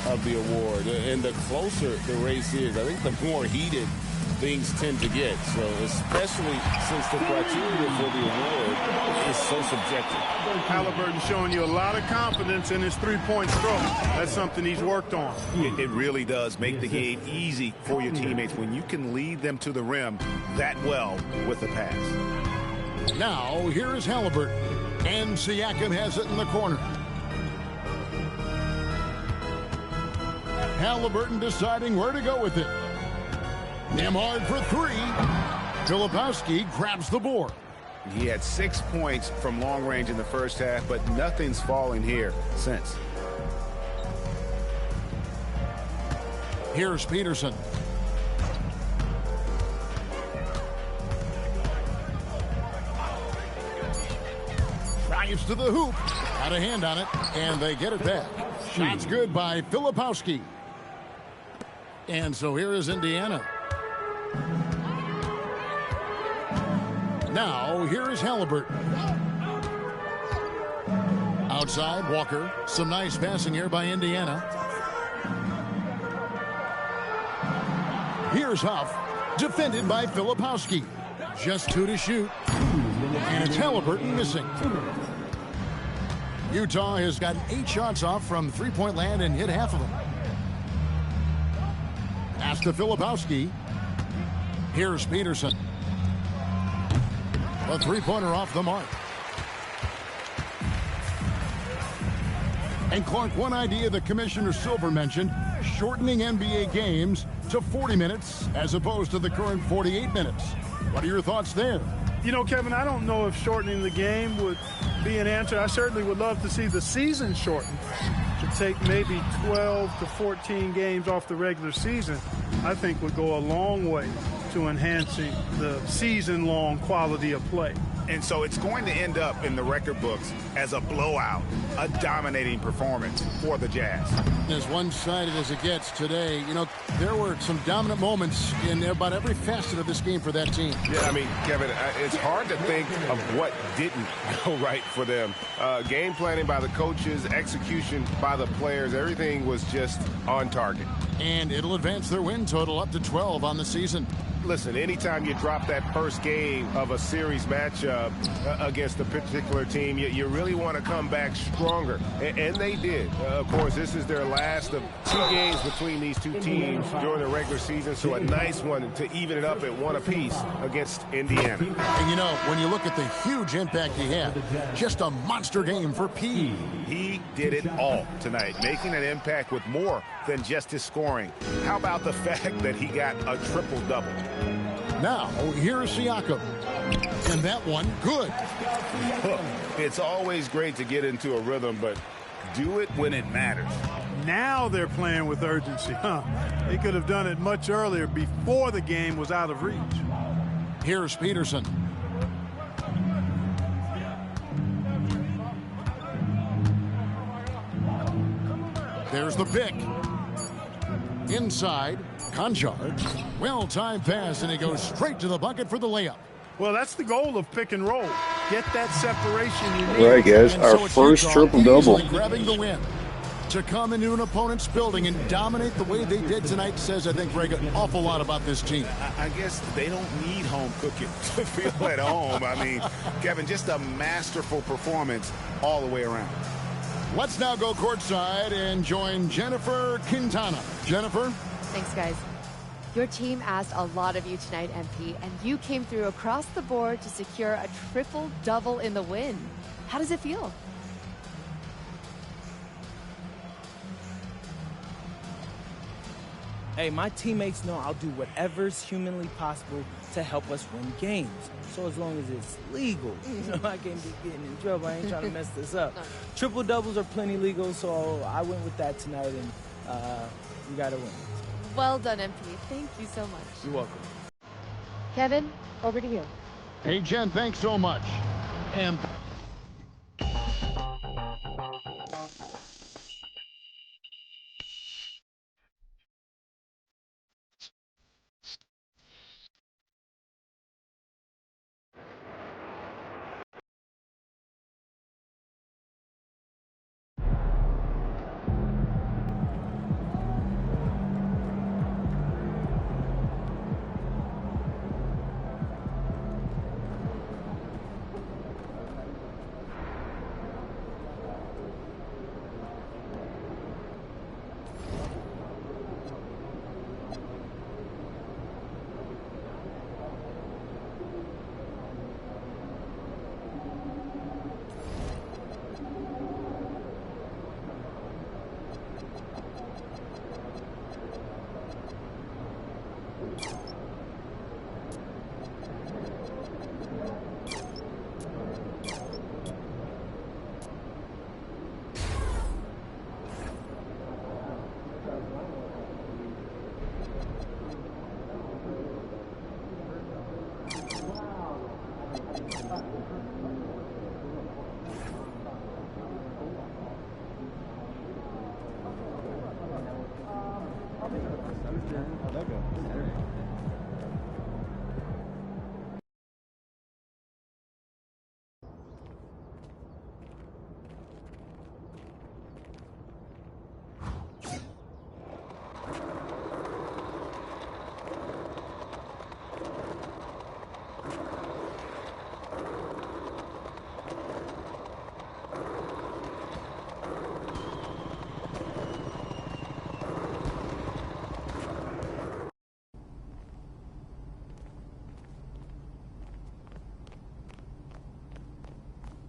of the award. And the closer the race is, I think the more heated things tend to get. So especially since the criteria for the award is so subjective. Halliburton showing you a lot of confidence in his three-point stroke. That's something he's worked on. It really does make the game easy for your teammates when you can lead them to the rim that well with the pass. Now, here is Halliburton. And Siakam has it in the corner. Halliburton deciding where to go with it. Nembhard for 3. Filipowski grabs the board. He had 6 points from long range in the first half, but nothing's fallen here since. Here's Peterson. Drives to the hoop. Had a hand on it, and they get it back. Shot's good by Filipowski. And so here is Indiana. Now, here is Halliburton. Outside, Walker. Some nice passing here by Indiana. Here's Huff, defended by Filipowski. Just 2 to shoot. And it's Halliburton missing. Utah has gotten 8 shots off from three-point land and hit half of them. Pass to Filipowski. Here's Peterson. A three-pointer off the mark. And Clark, one idea that Commissioner Silver mentioned, shortening NBA games to 40 minutes as opposed to the current 48 minutes. What are your thoughts there? You know, Kevin, I don't know if shortening the game would be an answer. I certainly would love to see the season shortened to take maybe 12 to 14 games off the regular season. I think would go a long way to enhancing the season-long quality of play. And so it's going to end up in the record books as a blowout, a dominating performance for the Jazz. As one-sided as it gets today, you know, there were some dominant moments in about every facet of this game for that team. Yeah, I mean, Kevin, it's hard to think of what didn't go right for them. Game planning by the coaches, execution by the players, everything was just on target. And it'll advance their win total up to 12 on the season. Listen, anytime you drop that first game of a series matchup against a particular team, you really want to come back stronger. And they did. Of course, this is their last of 2 games between these two teams during the regular season, so a nice one to even it up at 1 apiece against Indiana. And, you know, when you look at the huge impact he had, just a monster game for P. He did it all tonight, making an impact with more than just his scoring. How about the fact that he got a triple-double? Now, here's Siakam. And that one, good. It's always great to get into a rhythm, but do it when it matters. Now they're playing with urgency. They could have done it much earlier before the game was out of reach. Here's Peterson. There's the pick. Inside, Conchar. Well-timed pass, and it goes straight to the bucket for the layup. Well, that's the goal of pick and roll. Get that separation you need. All right, guys, our first triple-double. Grabbing the win. To come into an opponent's building and dominate the way they did tonight says, I think, Greg, an awful lot about this team. I guess they don't need home cooking to feel at home. I mean, Kevin, just a masterful performance all the way around. Let's now go courtside and join Jennifer Quintana. Jennifer? Thanks, guys. Your team asked a lot of you tonight, MP, and you came through across the board to secure a triple-double in the win. How does it feel? Hey, my teammates know I'll do whatever's humanly possible to help us win games. So as long as it's legal, you know, I can't be getting in trouble. I ain't trying to mess this up. Triple doubles are plenty legal, so I went with that tonight, and we got to win. Well done, MP. Thank you so much. You're welcome. Kevin, over to you. Hey, Jen, thanks so much. And How'd that go?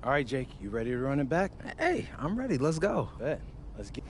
All right, Jake, you ready to run it back? Hey, I'm ready. Let's go. Bet. Let's get...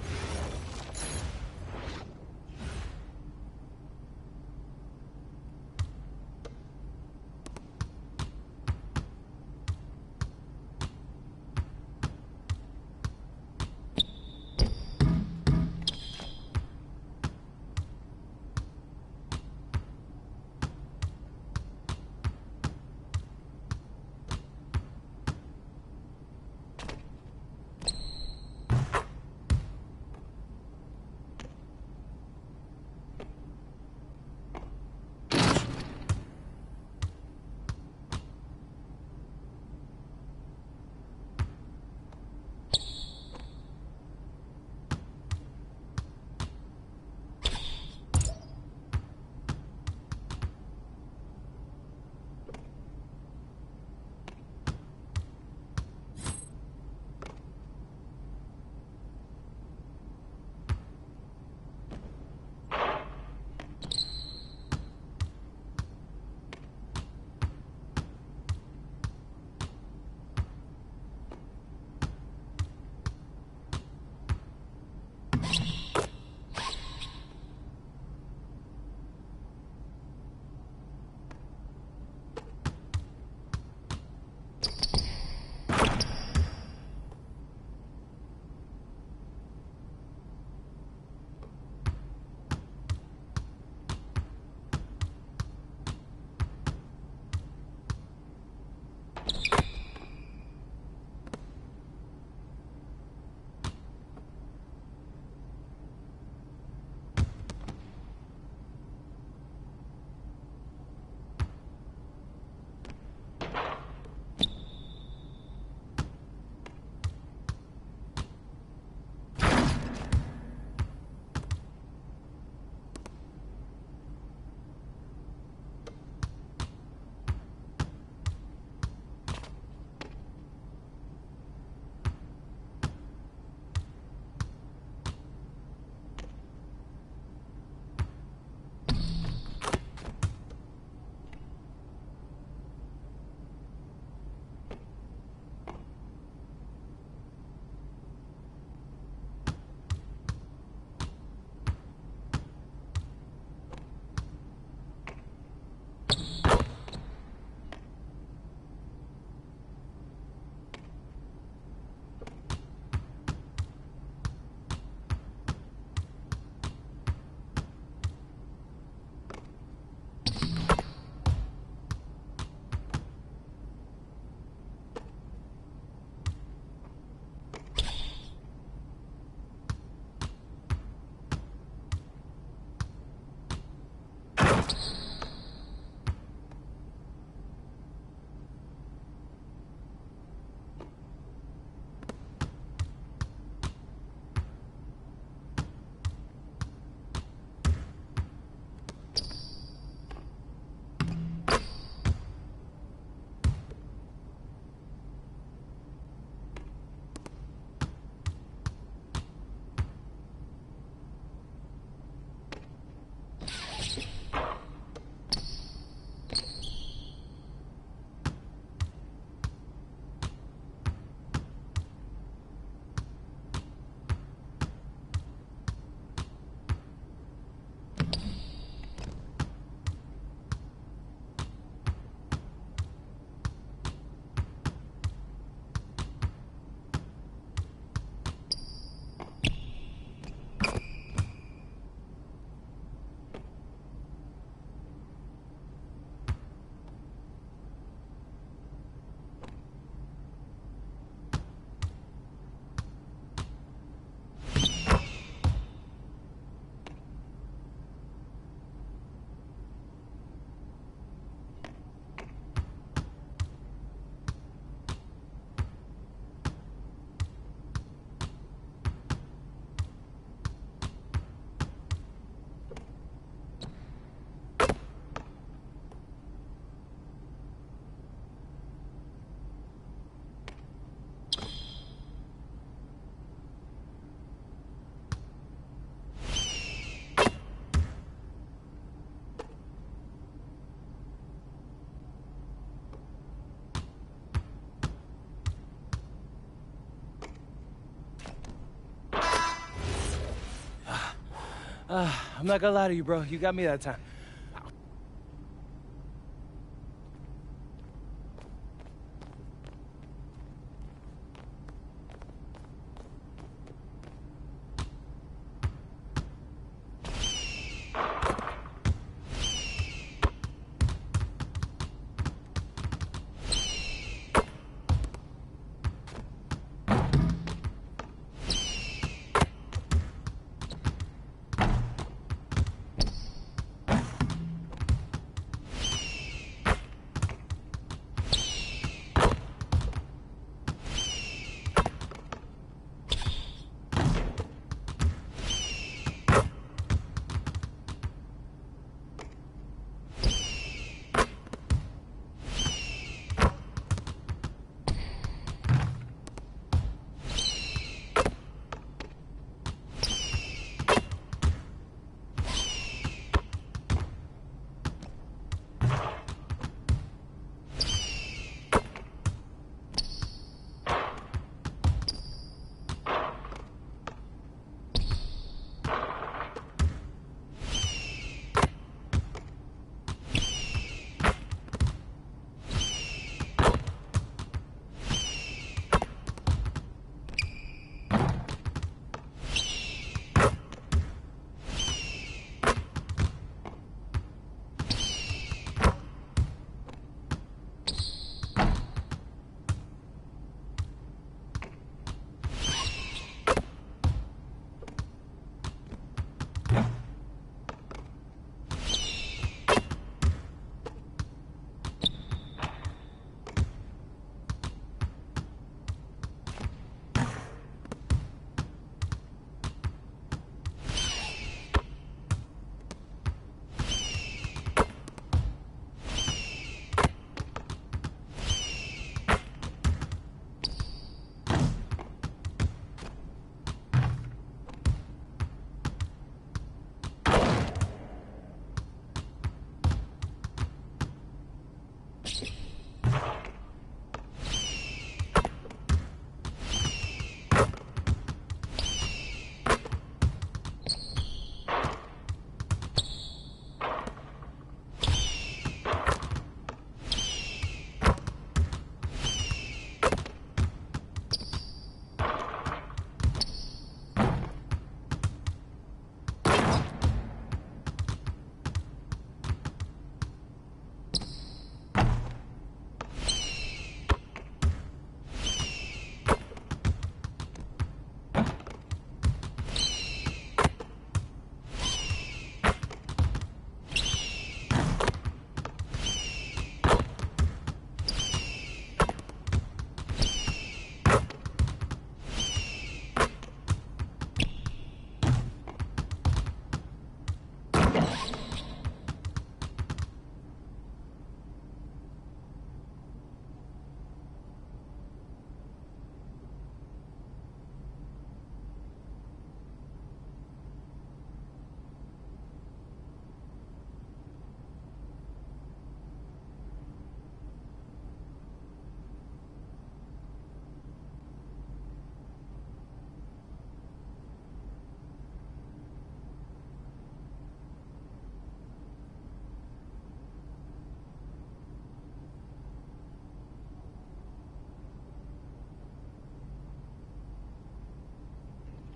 I'm not gonna lie to you, bro. You got me that time.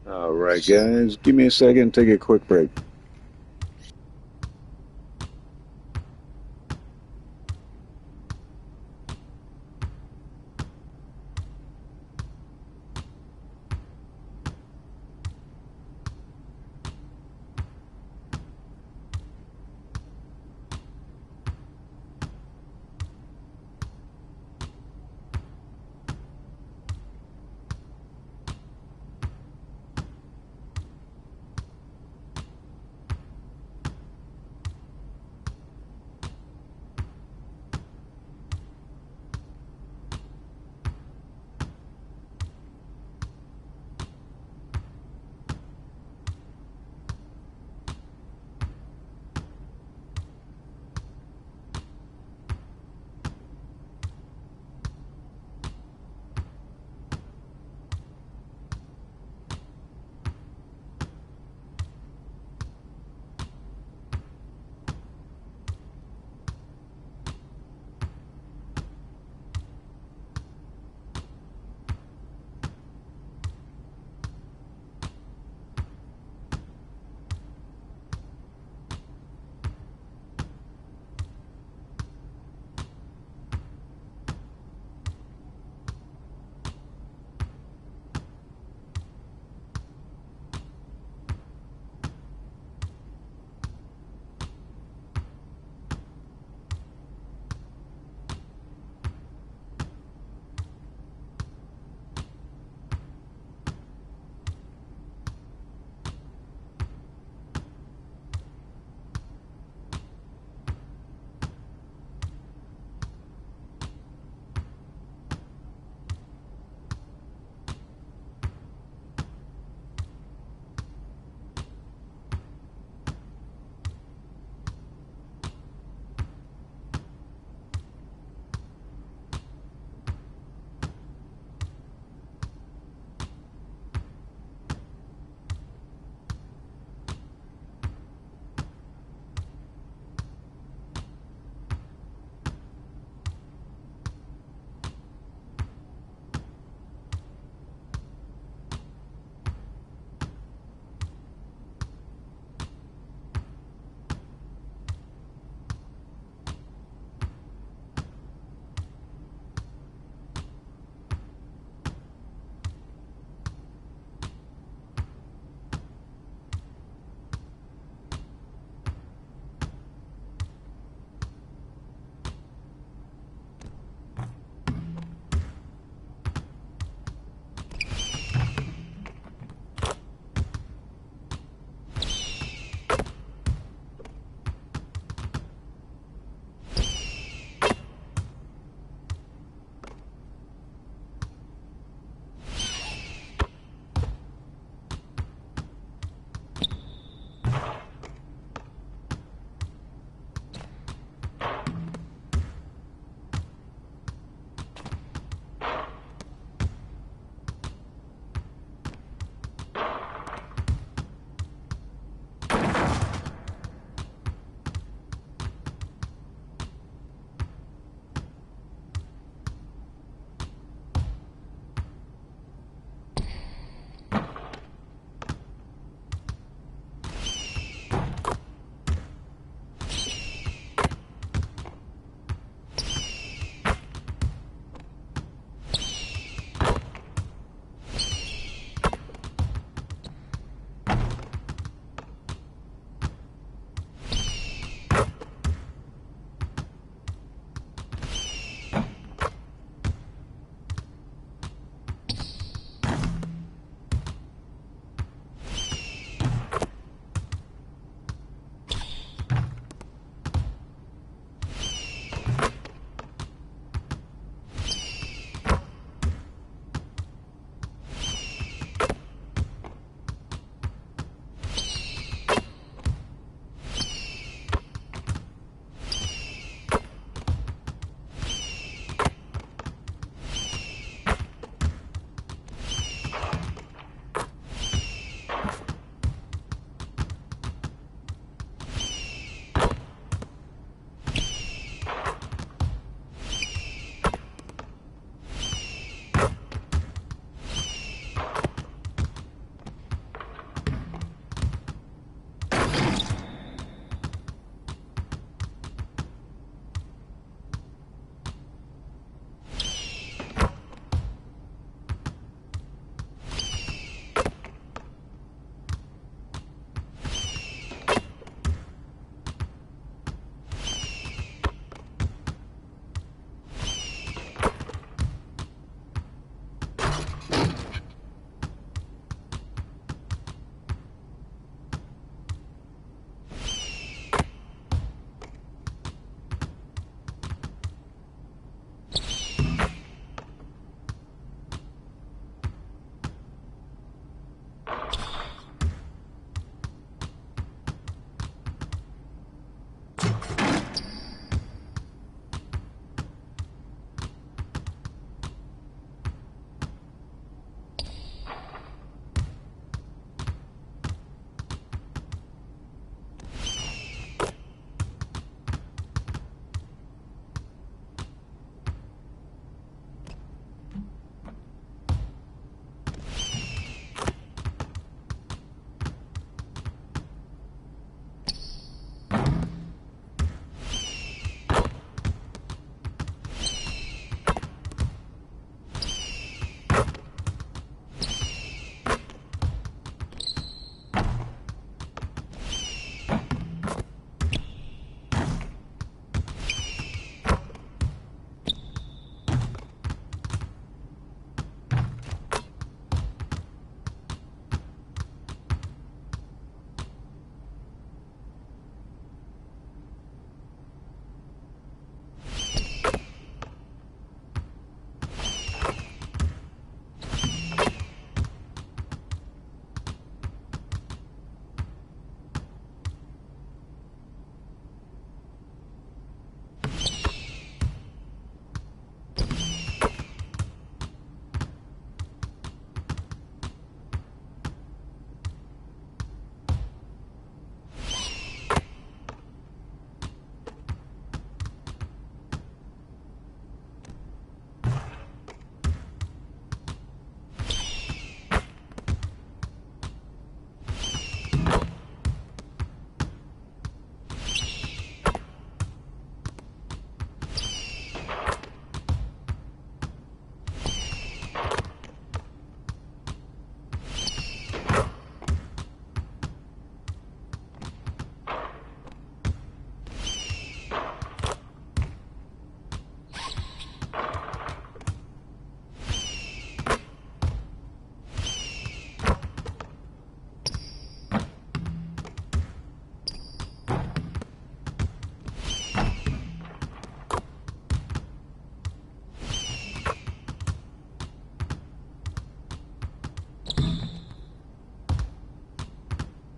All right, guys, give me a second, take a quick break.